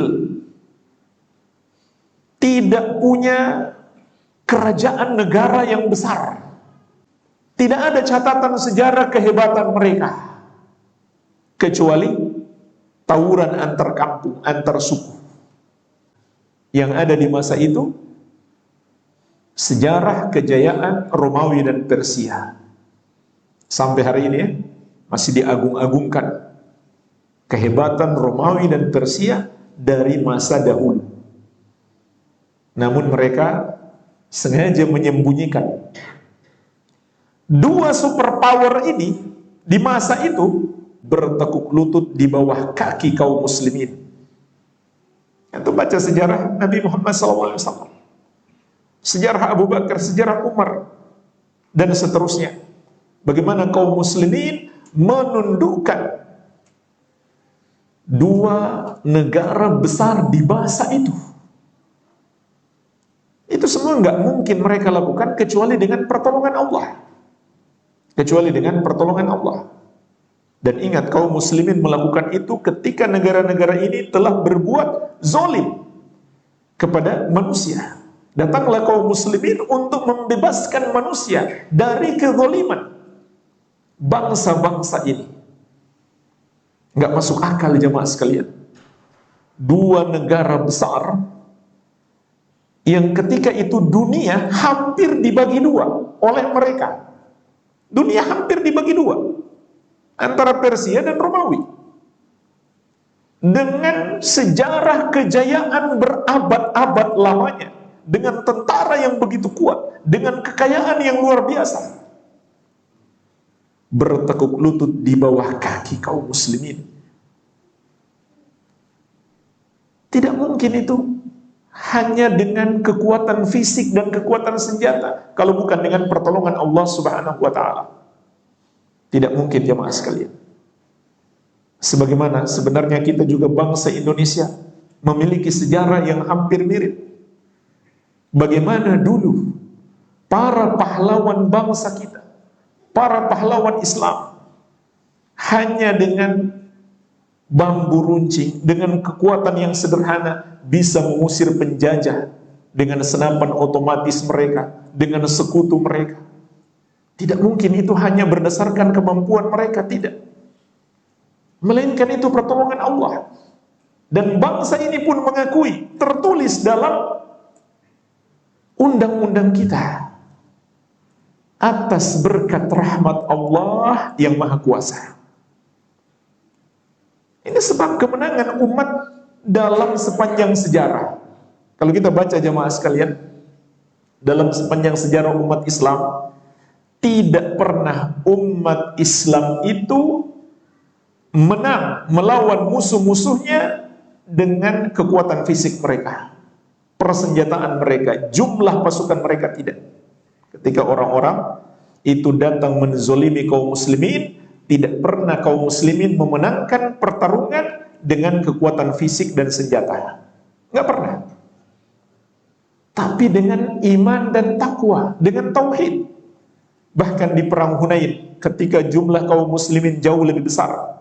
tidak punya kerajaan negara yang besar. Tidak ada catatan sejarah kehebatan mereka, kecuali tawuran antar kampung, antar suku. Yang ada di masa itu, sejarah kejayaan Romawi dan Persia. Sampai hari ini masih diagung-agungkan kehebatan Romawi dan Persia dari masa dahulu. Namun mereka sengaja menyembunyikan. Dua superpower ini di masa itu bertekuk lutut di bawah kaki kaum muslimin. Itu baca sejarah Nabi Muhammad SAW, sejarah Abu Bakar, sejarah Umar, dan seterusnya. Bagaimana kaum muslimin menundukkan dua negara besar di masa itu. Itu semua nggak mungkin mereka lakukan kecuali dengan pertolongan Allah. Kecuali dengan pertolongan Allah. Dan ingat, kaum muslimin melakukan itu ketika negara-negara ini telah berbuat zalim kepada manusia. Datanglah kaum muslimin untuk membebaskan manusia dari kezaliman bangsa-bangsa ini. Nggak masuk akal jemaah sekalian. Dua negara besar yang ketika itu dunia hampir dibagi dua oleh mereka. Dunia hampir dibagi dua antara Persia dan Romawi, dengan sejarah kejayaan berabad-abad lamanya, dengan tentara yang begitu kuat, dengan kekayaan yang luar biasa, bertekuk lutut di bawah kaki kaum muslimin. Tidak mungkin itu hanya dengan kekuatan fisik dan kekuatan senjata, kalau bukan dengan pertolongan Allah Subhanahu wa ta'ala. Tidak mungkin jemaah sekalian. Sebagaimana sebenarnya kita juga bangsa Indonesia memiliki sejarah yang hampir mirip. Bagaimana dulu para pahlawan bangsa kita, para pahlawan Islam, hanya dengan bambu runcing, dengan kekuatan yang sederhana bisa mengusir penjajah dengan senapan otomatis mereka, dengan sekutu mereka. Tidak mungkin itu hanya berdasarkan kemampuan mereka, tidak. Melainkan itu pertolongan Allah. Dan bangsa ini pun mengakui, tertulis dalam undang-undang kita, atas berkat rahmat Allah yang Maha Kuasa. Ini sebab kemenangan umat dalam sepanjang sejarah. Kalau kita baca jemaah sekalian, dalam sepanjang sejarah umat Islam, tidak pernah umat Islam itu menang melawan musuh-musuhnya dengan kekuatan fisik mereka, persenjataan mereka, jumlah pasukan mereka, tidak. Ketika orang-orang itu datang menzolimi kaum muslimin, tidak pernah kaum muslimin memenangkan pertarungan dengan kekuatan fisik dan senjata. Nggak pernah. Tapi dengan iman dan takwa, dengan tauhid. Bahkan di perang Hunain, ketika jumlah kaum muslimin jauh lebih besar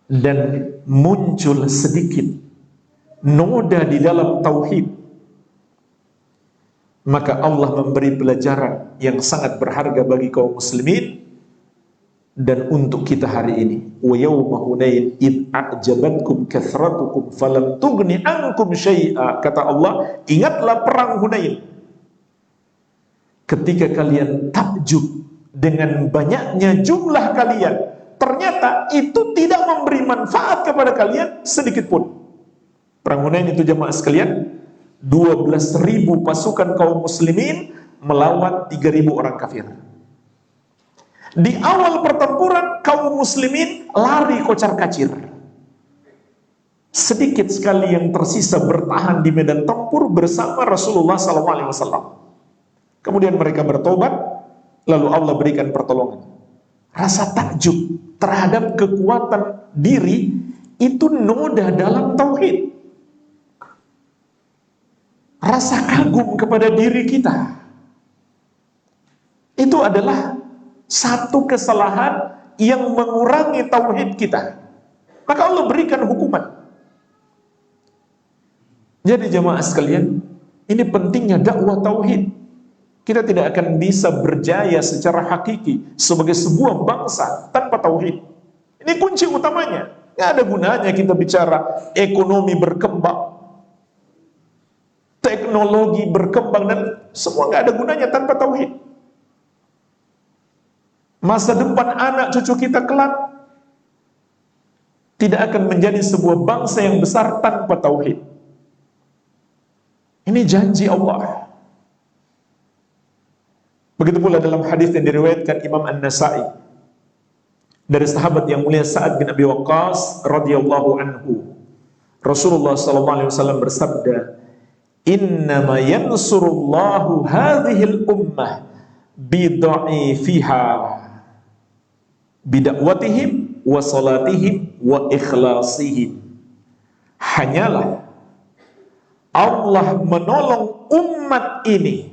dan muncul sedikit noda di dalam tauhid, maka Allah memberi pelajaran yang sangat berharga bagi kaum muslimin dan untuk kita hari ini. Wa yawma Hunain id a'jabatkum kathratukum falam tughni ankum syai'a, kata Allah, ingatlah perang Hunain ketika kalian takjub dengan banyaknya jumlah kalian, ternyata itu tidak memberi manfaat kepada kalian sedikit pun. Perang Hunain itu jemaah sekalian, 12.000 pasukan kaum muslimin melawan 3.000 orang kafir. Di awal pertempuran kaum muslimin lari kocar-kacir. Sedikit sekali yang tersisa bertahan di medan tempur bersama Rasulullah SAW. Kemudian mereka bertobat, lalu Allah berikan pertolongan. Rasa takjub terhadap kekuatan diri itu noda dalam tauhid. Rasa kagum kepada diri kita itu adalah satu kesalahan yang mengurangi tauhid kita. Maka Allah berikan hukuman. Jadi jemaah sekalian, ini pentingnya dakwah tauhid. Kita tidak akan bisa berjaya secara hakiki sebagai sebuah bangsa tanpa tauhid. Ini kunci utamanya. Nggak ada gunanya kita bicara ekonomi berkembang, teknologi berkembang, dan semua nggak ada gunanya tanpa tauhid. Masa depan anak cucu kita kelak tidak akan menjadi sebuah bangsa yang besar tanpa tauhid. Ini janji Allah. Begitu pula dalam hadis yang diriwayatkan Imam An-Nasa'i dari sahabat yang mulia Sa'ad bin Abi Waqqas radhiyallahu anhu. Rasulullah sallallahu alaihi wasallam bersabda, "Innama yansurullahu hadhil ummah bidha'ifiha bidakwatihim wa salatihim wa ikhlasihim." Hanyalah Allah menolong umat ini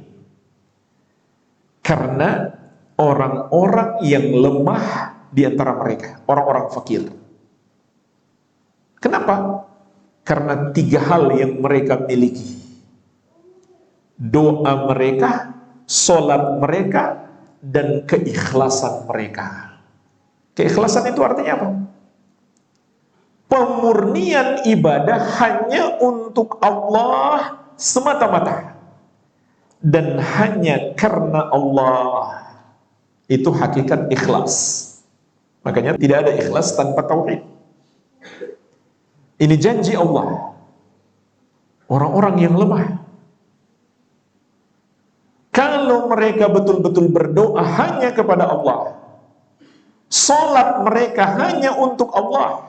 karena orang-orang yang lemah di antara mereka, orang-orang fakir. Kenapa? Karena 3 hal yang mereka miliki. Doa mereka, solat mereka, dan keikhlasan mereka. Keikhlasan itu artinya apa? Pemurnian ibadah hanya untuk Allah semata-mata. Dan hanya karena Allah. Itu hakikat ikhlas. Makanya tidak ada ikhlas tanpa tauhid. Ini janji Allah. Orang-orang yang lemah, kalau mereka betul-betul berdoa hanya kepada Allah, solat mereka hanya untuk Allah,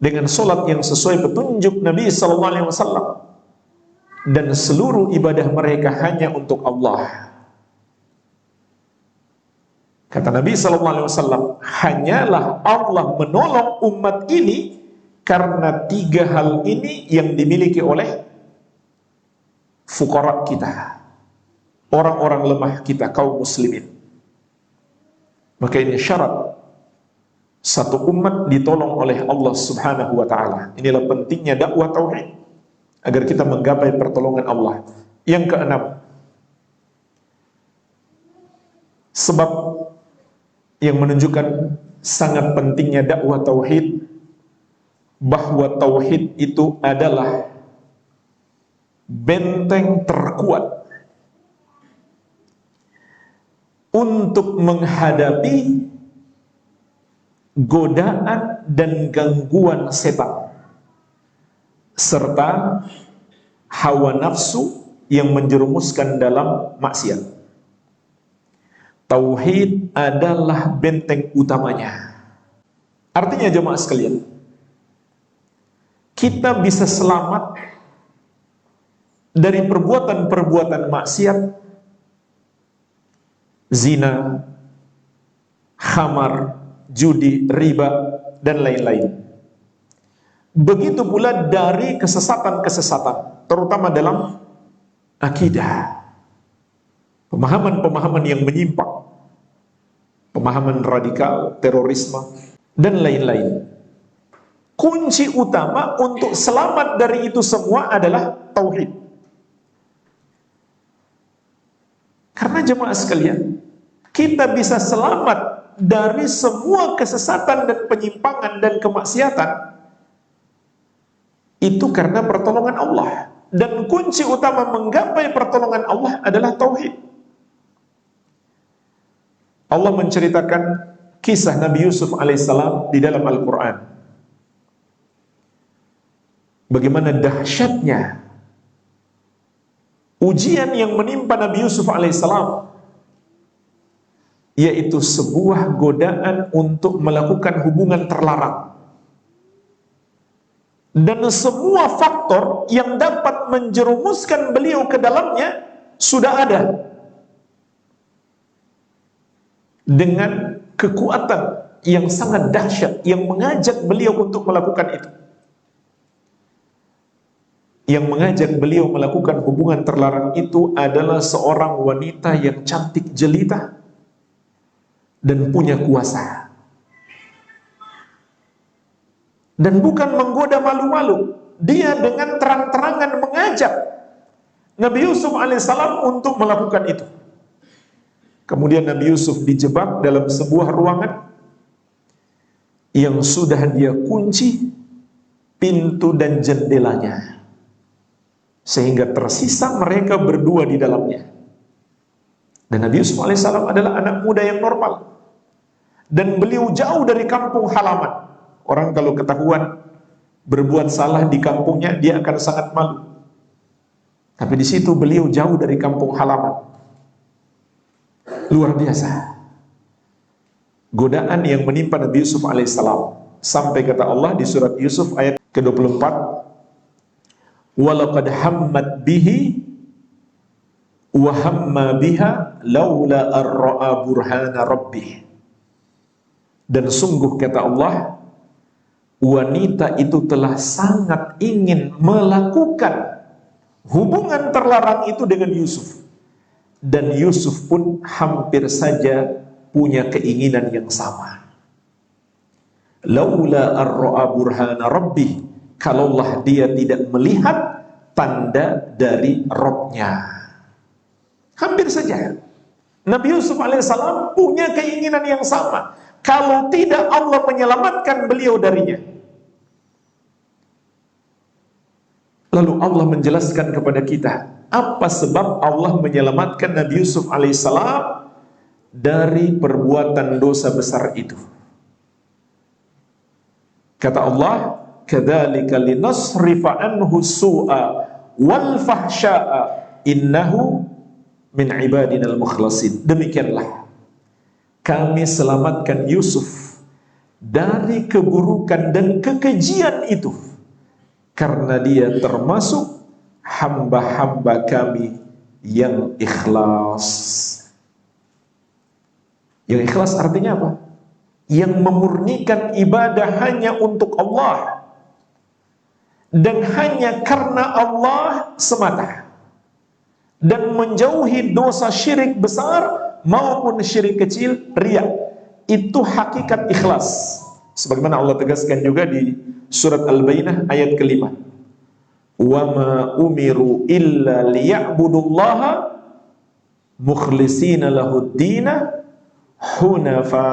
dengan solat yang sesuai petunjuk Nabi SAW, dan seluruh ibadah mereka hanya untuk Allah. Kata Nabi SAW, hanyalah Allah menolong umat ini karena 3 hal ini yang dimiliki oleh fuqara kita, orang-orang lemah kita, kaum muslimin. Maka ini syarat satu umat ditolong oleh Allah Subhanahu wa ta'ala. Inilah pentingnya dakwah tauhid agar kita menggapai pertolongan Allah. Yang keenam, sebab yang menunjukkan sangat pentingnya dakwah tauhid, bahwa tauhid itu adalah benteng terkuat untuk menghadapi godaan dan gangguan setan serta hawa nafsu yang menjerumuskan dalam maksiat. Tauhid adalah benteng utamanya. Artinya jemaah sekalian, kita bisa selamat dari perbuatan-perbuatan maksiat, zina, khamar, judi, riba, dan lain-lain. Begitu pula dari kesesatan-kesesatan, terutama dalam akidah, pemahaman-pemahaman yang menyimpang, pemahaman radikal, terorisme, dan lain-lain. Kunci utama untuk selamat dari itu semua adalah tauhid. Karena jemaah sekalian, kita bisa selamat dari semua kesesatan dan penyimpangan dan kemaksiatan itu karena pertolongan Allah. Dan kunci utama menggapai pertolongan Allah adalah tauhid. Allah menceritakan kisah Nabi Yusuf alaihissalam di dalam Al-Quran. Bagaimana dahsyatnya ujian yang menimpa Nabi Yusuf alaihissalam, yaitu sebuah godaan untuk melakukan hubungan terlarang. Dan semua faktor yang dapat menjerumuskan beliau ke dalamnya sudah ada. Dengan kekuatan yang sangat dahsyat yang mengajak beliau untuk melakukan itu. Yang mengajak beliau melakukan hubungan terlarang itu adalah seorang wanita yang cantik jelita dan punya kuasa. Dan bukan menggoda malu-malu, dia dengan terang-terangan mengajak Nabi Yusuf alaihissalam untuk melakukan itu. Kemudian Nabi Yusuf dijebak dalam sebuah ruangan yang sudah dia kunci pintu dan jendelanya, sehingga tersisa mereka berdua di dalamnya. Dan Nabi Yusuf alaihissalam adalah anak muda yang normal, dan beliau jauh dari kampung halaman. Orang kalau ketahuan berbuat salah di kampungnya, dia akan sangat malu. Tapi di situ beliau jauh dari kampung halaman. Luar biasa. Godaan yang menimpa Nabi Yusuf alaihissalam. Sampai kata Allah di surat Yusuf ayat ke-24, walaqad hammat bihi wa hamma biha laula ar-ra'a burhana rabbih. Dan sungguh kata Allah, wanita itu telah sangat ingin melakukan hubungan terlarang itu dengan Yusuf. Dan Yusuf pun hampir saja punya keinginan yang sama. Laula ar-ra'a burhana rabbih, kalaulah dia tidak melihat tanda dari Rabb-nya. Hampir saja Nabi Yusuf alaihissalam punya keinginan yang sama. Kalau tidak Allah menyelamatkan beliau darinya. Lalu Allah menjelaskan kepada kita apa sebab Allah menyelamatkan Nabi Yusuf alaihissalam dari perbuatan dosa besar itu. Kata Allah, kadzalika linasrifa anhu su'a wal fahsya'a innahu min ibadinal mukhlasin. Demikianlah kami selamatkan Yusuf dari keburukan dan kekejian itu, karena dia termasuk hamba-hamba kami yang ikhlas. Yang ikhlas artinya apa? Yang memurnikan ibadah hanya untuk Allah dan hanya karena Allah semata, dan menjauhi dosa syirik besar maupun syirik kecil, riya. Itu hakikat ikhlas. Sebagaimana Allah tegaskan juga di surat Al-Bayyinah ayat ke-5. Wa ma umiru illa liya'budullaha mukhlishina lahud-dina hunafa,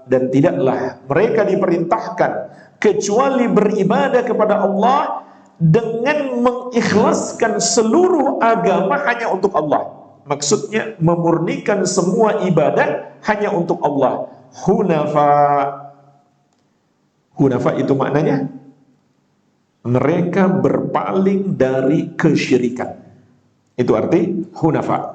dan tidaklah mereka diperintahkan kecuali beribadah kepada Allah dengan mengikhlaskan seluruh agama hanya untuk Allah. Maksudnya memurnikan semua ibadah hanya untuk Allah. Hunafa. Hunafa itu maknanya mereka berpaling dari kesyirikan. Itu arti hunafa.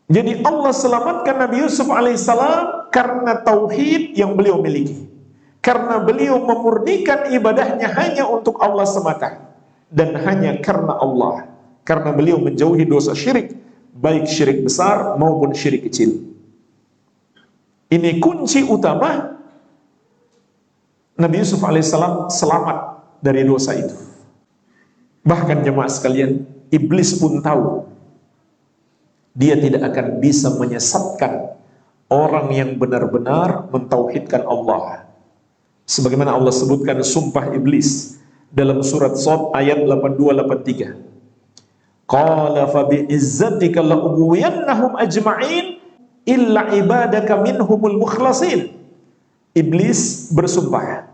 Jadi Allah selamatkan Nabi Yusuf alaihissalam karena tauhid yang beliau miliki. Karena beliau memurnikan ibadahnya hanya untuk Allah semata. Dan hanya karena Allah. Karena beliau menjauhi dosa syirik, baik syirik besar maupun syirik kecil. Ini kunci utama Nabi Yusuf alaihissalam selamat dari dosa itu. Bahkan jemaah sekalian, iblis pun tahu dia tidak akan bisa menyesatkan orang yang benar-benar mentauhidkan Allah. Sebagaimana Allah sebutkan sumpah iblis dalam surat Shad ayat 82-83. Qala fa bi'izzatika la'ughwiyannahum ajma'in illa ibadaka minhumul mukhlasin. Iblis bersumpah,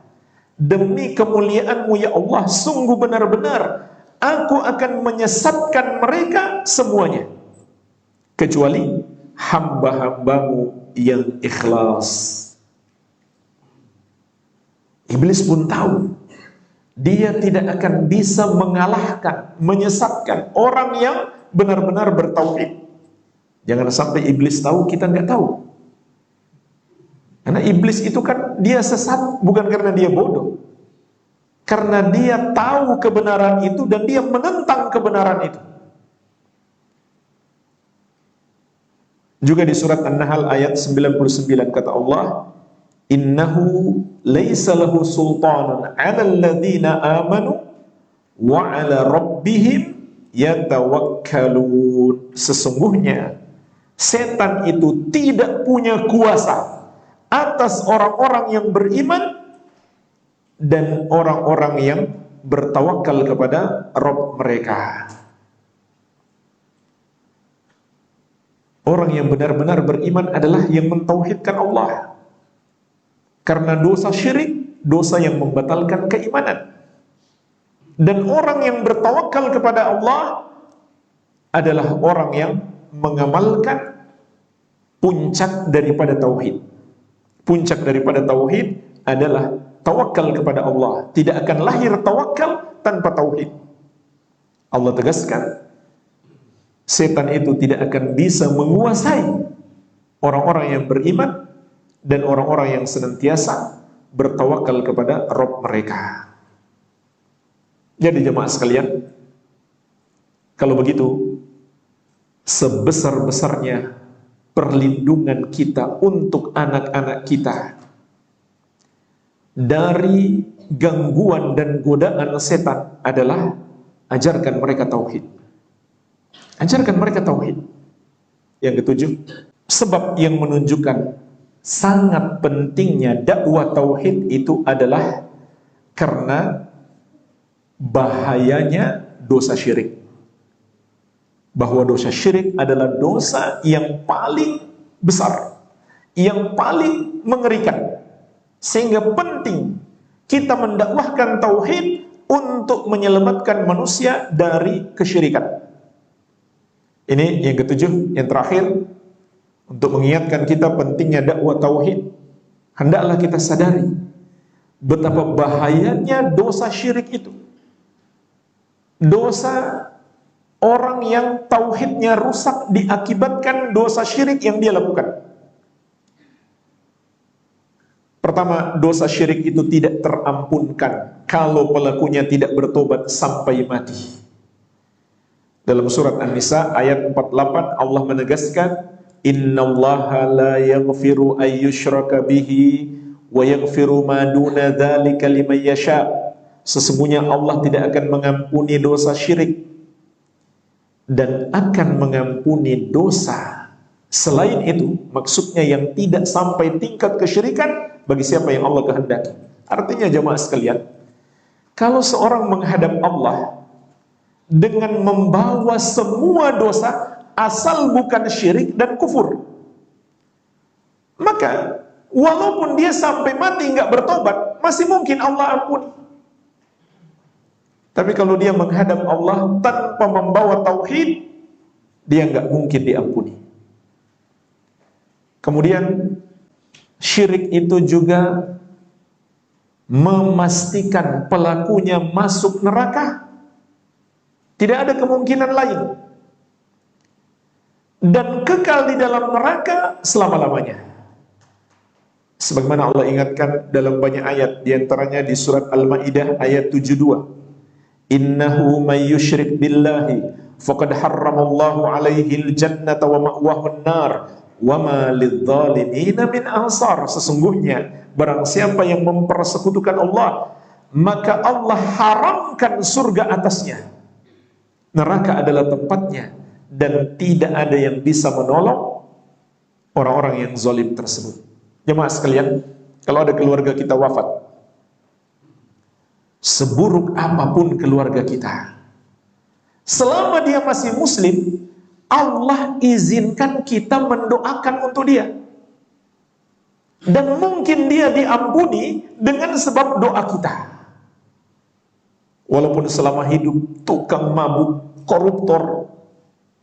demi kemuliaanmu ya Allah, sungguh benar-benar aku akan menyesatkan mereka semuanya, kecuali hamba-hambamu yang ikhlas. Iblis pun tahu dia tidak akan bisa mengalahkan, menyesatkan orang yang benar-benar bertauhid. Jangan sampai iblis tahu kita nggak tahu. Karena iblis itu kan dia sesat bukan karena dia bodoh, karena dia tahu kebenaran itu dan dia menentang kebenaran itu. Juga di surat An-Nahl ayat 99 kata Allah, innahu laisa lahu sultanun 'alal ladzina amanu wa 'ala rabbihim yatawakkalun. Sesungguhnya setan itu tidak punya kuasa atas orang-orang yang beriman dan orang-orang yang bertawakal kepada Rabb mereka. Orang yang benar-benar beriman adalah yang mentauhidkan Allah. Karena dosa syirik, dosa yang membatalkan keimanan. Dan orang yang bertawakal kepada Allah adalah orang yang mengamalkan puncak daripada tauhid. Puncak daripada tauhid adalah tawakal kepada Allah. Tidak akan lahir tawakal tanpa tauhid. Allah tegaskan, setan itu tidak akan bisa menguasai orang-orang yang beriman dan orang-orang yang senantiasa bertawakal kepada Rabb mereka. Jadi jemaah sekalian, kalau begitu, sebesar-besarnya perlindungan kita untuk anak-anak kita dari gangguan dan godaan setan adalah ajarkan mereka tauhid. Ajarkan mereka tauhid. Yang ketujuh, sebab yang menunjukkan sangat pentingnya dakwah tauhid itu adalah karena bahayanya dosa syirik. Bahwa dosa syirik adalah dosa yang paling besar, yang paling mengerikan. Sehingga penting kita mendakwahkan tauhid untuk menyelamatkan manusia dari kesyirikan. Ini yang ketujuh, yang terakhir, untuk mengingatkan kita pentingnya dakwah tauhid. Hendaklah kita sadari betapa bahayanya dosa syirik itu. Dosa orang yang tauhidnya rusak diakibatkan dosa syirik yang dia lakukan. Pertama, dosa syirik itu tidak terampunkan kalau pelakunya tidak bertobat sampai mati. Dalam surat An-Nisa ayat 48 Allah menegaskan, innallaha la yaghfiru ayyushraka bihi wa yaghfiru ma duna dzalika liman yasha. Sesungguhnya Allah tidak akan mengampuni dosa syirik dan akan mengampuni dosa selain itu, maksudnya yang tidak sampai tingkat kesyirikan, bagi siapa yang Allah kehendaki. Artinya jemaah sekalian, kalau seorang menghadap Allah dengan membawa semua dosa asal bukan syirik dan kufur, maka walaupun dia sampai mati nggak bertobat, masih mungkin Allah ampuni. Tapi kalau dia menghadap Allah tanpa membawa tauhid, dia nggak mungkin diampuni. Kemudian syirik itu juga memastikan pelakunya masuk neraka. Tidak ada kemungkinan lain. Dan kekal di dalam neraka selama-lamanya. Sebagaimana Allah ingatkan dalam banyak ayat, diantaranya di surat Al-Ma'idah ayat 72. Innahu may yushrik billahi faqad harramallahu alaihi al-jannata wa ma'wahu an-nar wa ma lidh-dhalimina min ansar. Sesungguhnya barang siapa yang mempersekutukan Allah, maka Allah haramkan surga atasnya. Neraka adalah tempatnya dan tidak ada yang bisa menolong orang-orang yang zalim tersebut. Jemaah sekalian, kalau ada keluarga kita wafat, seburuk apapun keluarga kita, selama dia masih muslim, Allah izinkan kita mendoakan untuk dia. Dan mungkin dia diampuni dengan sebab doa kita. Walaupun selama hidup tukang mabuk, koruptor,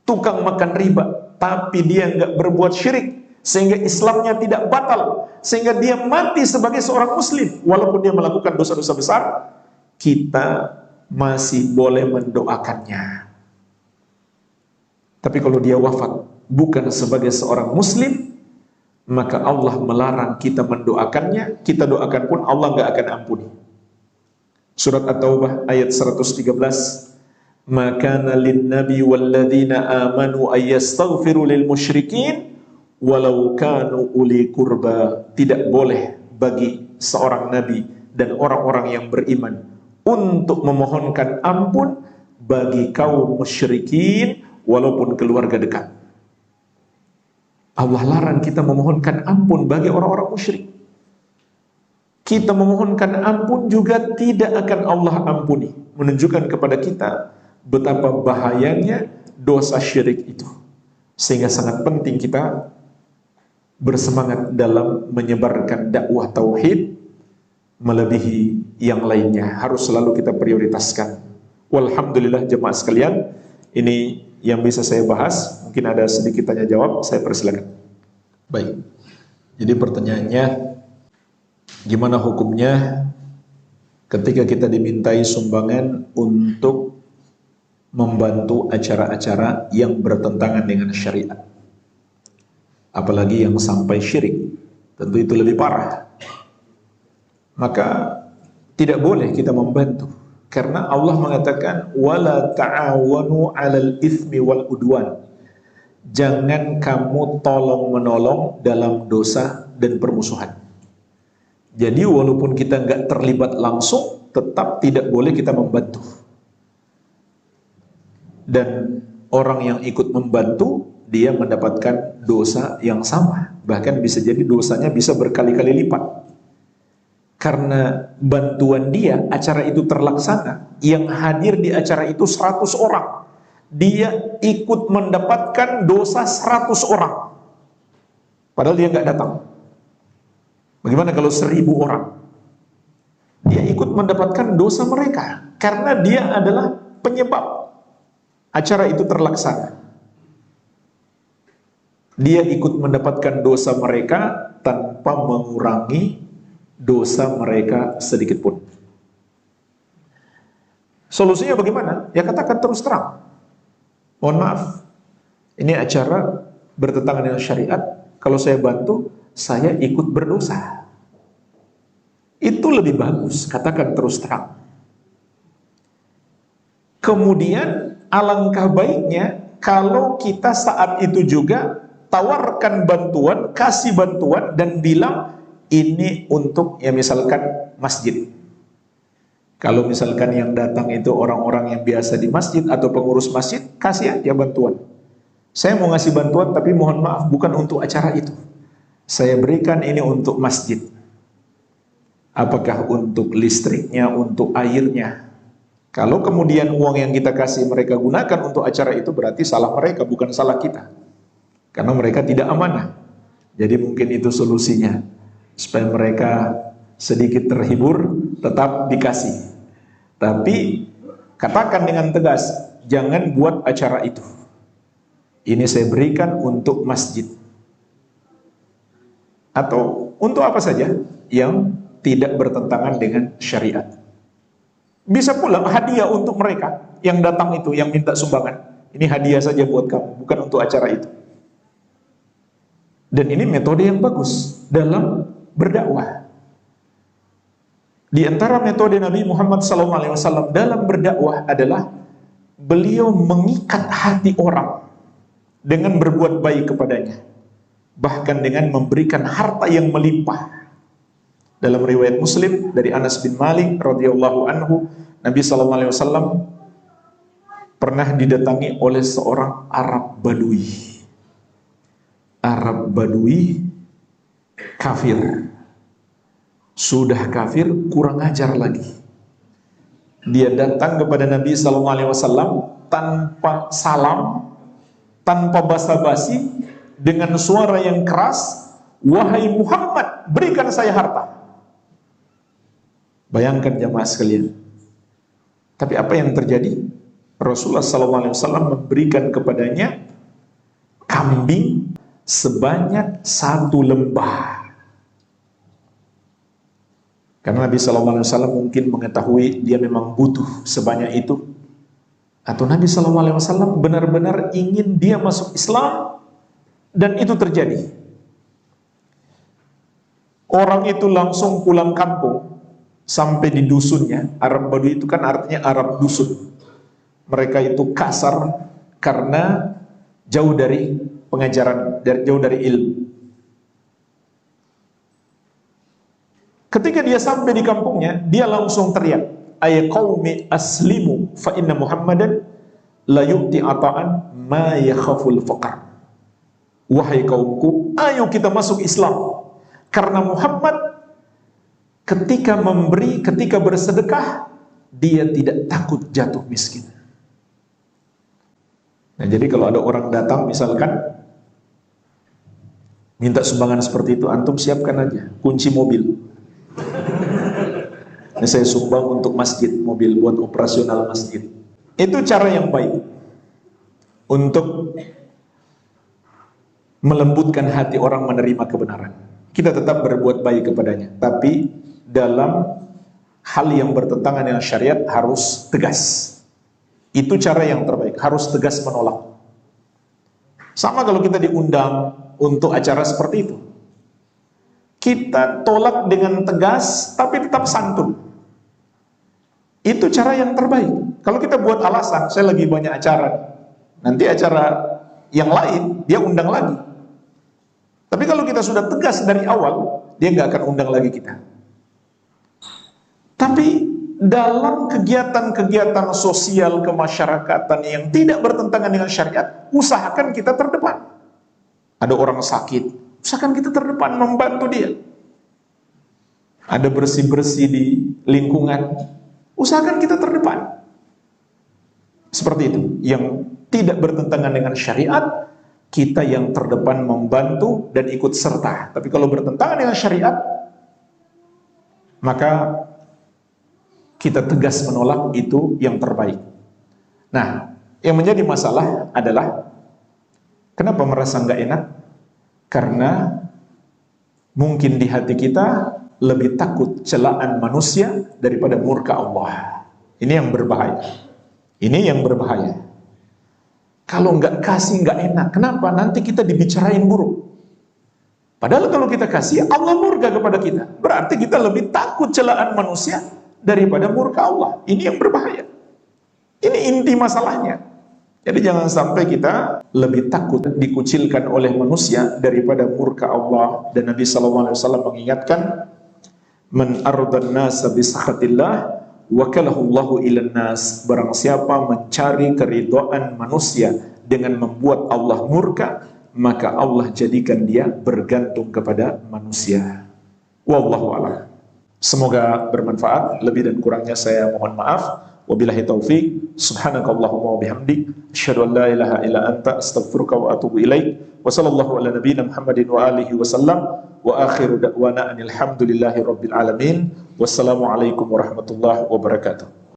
tukang makan riba, tapi dia nggak berbuat syirik, sehingga Islamnya tidak batal, sehingga dia mati sebagai seorang muslim, walaupun dia melakukan dosa-dosa besar, kita masih boleh mendoakannya. Tapi kalau dia wafat bukan sebagai seorang muslim, maka Allah melarang kita mendoakannya. Kita doakan pun Allah nggak akan ampuni. Surat At-Taubah ayat 113. Maka lin nabi walladzina amanu ayastaghfiru lil musyrikin walau kanu uli kurba. Tidak boleh bagi seorang nabi dan orang-orang yang beriman untuk memohonkan ampun bagi kaum musyrikin walaupun keluarga dekat. Allah larang kita memohonkan ampun bagi orang-orang musyrik. Kita memohonkan ampun juga tidak akan Allah ampuni. Menunjukkan kepada kita betapa bahayanya dosa syirik itu. Sehingga sangat penting kita bersemangat dalam menyebarkan dakwah tauhid melebihi yang lainnya. Harus selalu kita prioritaskan. Walhamdulillah jemaah sekalian, ini yang bisa saya bahas. Mungkin ada sedikit tanya jawab, saya persilakan. Baik. Jadi pertanyaannya, gimana hukumnya ketika kita dimintai sumbangan untuk membantu acara-acara yang bertentangan dengan syariat. Apalagi yang sampai syirik, tentu itu lebih parah. Maka tidak boleh kita membantu, karena Allah mengatakan wala ta'awanu 'alal itsmi wal udwan. Jangan kamu tolong-menolong dalam dosa dan permusuhan. Jadi walaupun kita nggak terlibat langsung, tetap tidak boleh kita membantu. Dan orang yang ikut membantu, dia mendapatkan dosa yang sama. Bahkan bisa jadi dosanya bisa berkali-kali lipat. Karena bantuan dia, acara itu terlaksana. Yang hadir di acara itu 100 orang. Dia ikut mendapatkan dosa 100 orang. Padahal dia nggak datang. Bagaimana kalau 1000 orang? Dia ikut mendapatkan dosa mereka. Karena dia adalah penyebab acara itu terlaksana. Dia ikut mendapatkan dosa mereka tanpa mengurangi dosa mereka sedikit pun. Solusinya bagaimana? Ya katakan terus terang. Mohon maaf, ini acara bertentangan dengan syariat. Kalau saya bantu, saya ikut berdosa. Itu lebih bagus, katakan terus terang. Kemudian alangkah baiknya kalau kita saat itu juga tawarkan bantuan, kasih bantuan dan bilang ini untuk ya misalkan masjid. Kalau misalkan yang datang itu orang-orang yang biasa di masjid atau pengurus masjid, kasih aja bantuan. Saya mau ngasih bantuan tapi mohon maaf bukan untuk acara itu. Saya berikan ini untuk masjid. Apakah untuk listriknya, untuk airnya? Kalau kemudian uang yang kita kasih mereka gunakan untuk acara itu, berarti salah mereka, bukan salah kita. Karena mereka tidak amanah. Jadi mungkin itu solusinya. Supaya mereka sedikit terhibur, tetap dikasih. Tapi katakan dengan tegas, jangan buat acara itu. Ini saya berikan untuk masjid. Atau untuk apa saja yang tidak bertentangan dengan syariat. Bisa pula hadiah untuk mereka yang datang itu, yang minta sumbangan. Ini hadiah saja buat kamu, bukan untuk acara itu. Dan ini metode yang bagus dalam berdakwah. Di antara metode Nabi Muhammad SAW dalam berdakwah adalah beliau mengikat hati orang dengan berbuat baik kepadanya, bahkan dengan memberikan harta yang melimpah. Dalam riwayat Muslim dari Anas bin Malik radhiyallahu anhu, Nabi SAW pernah didatangi oleh seorang Arab Badui. Arab Badui kafir. Sudah kafir, kurang ajar lagi. Dia datang kepada Nabi SAW tanpa salam, tanpa basa-basi, dengan suara yang keras, "Wahai Muhammad, berikan saya harta." Bayangkan jamaah sekalian. Tapi apa yang terjadi? Rasulullah SAW memberikan kepadanya kambing sebanyak 1 lembah. Karena Nabi SAW mungkin mengetahui dia memang butuh sebanyak itu. Atau Nabi SAW benar-benar ingin dia masuk Islam. Dan itu terjadi. Orang itu langsung pulang kampung. Sampai di dusunnya. Arab Badui itu kan artinya Arab dusun. Mereka itu kasar karena jauh dari pengajaran, jauh dari ilmu. Ketika dia sampai di kampungnya, dia langsung teriak, "Ay qaumi aslimu fa inna Muhammadan la yu'ti ata'an ma yakhaful faqr." Wahai kaumku, ayo kita masuk Islam. Karena Muhammad ketika memberi, ketika bersedekah, dia tidak takut jatuh miskin. Nah, jadi kalau ada orang datang misalkan minta sumbangan seperti itu, antum siapkan aja kunci mobil. Ini saya sumbang untuk masjid, mobil buat operasional masjid. Itu cara yang baik untuk melembutkan hati orang menerima kebenaran. Kita tetap berbuat baik kepadanya, tapi dalam hal yang bertentangan dengan syariat harus tegas. Itu cara yang terbaik, harus tegas menolak. Sama kalau kita diundang untuk acara seperti itu, kita tolak dengan tegas tapi tetap santun. Itu cara yang terbaik. Kalau kita buat alasan, saya lagi banyak acara, nanti acara yang lain dia undang lagi. Tapi kalau kita sudah tegas dari awal, dia nggak akan undang lagi kita. Tapi dalam kegiatan-kegiatan sosial kemasyarakatan yang tidak bertentangan dengan syariat, usahakan kita terdepan. Ada orang sakit, usahakan kita terdepan membantu dia. Ada bersih-bersih di lingkungan, usahakan kita terdepan. Seperti itu. Yang tidak bertentangan dengan syariat, kita yang terdepan membantu dan ikut serta. Tapi kalau bertentangan dengan syariat, maka kita tegas menolak, itu yang terbaik. Nah, yang menjadi masalah adalah kenapa merasa nggak enak? Karena mungkin di hati kita lebih takut celaan manusia daripada murka Allah. Ini yang berbahaya. Ini yang berbahaya. Kalau nggak kasih nggak enak. Kenapa? Nanti kita dibicarain buruk. Padahal kalau kita kasih, Allah murka kepada kita. Berarti kita lebih takut celaan manusia daripada murka Allah. Ini yang berbahaya. Ini inti masalahnya. Jadi jangan sampai kita lebih takut dikucilkan oleh manusia daripada murka Allah. Dan Nabi SAW mengingatkan, man ardan nasa bisakhatillah wakalahu Allahu ilan nas. Barang siapa mencari keridhaan manusia dengan membuat Allah murka, maka Allah jadikan dia bergantung kepada manusia. Wallahu a'lam. Semoga bermanfaat. Lebih dan kurangnya saya mohon maaf. Wabillahi taufik. Subhanakallahumma wa bihamdik, asyhadu an la ilaha illa anta, astaghfiruka wa atubu ilaik. Wa sallallahu ala nabiyyina Muhammadin wa alihi wa sallam. Wa akhiru da'wana alhamdulillahi rabbil alamin. Wassalamualaikum warahmatullahi wabarakatuh.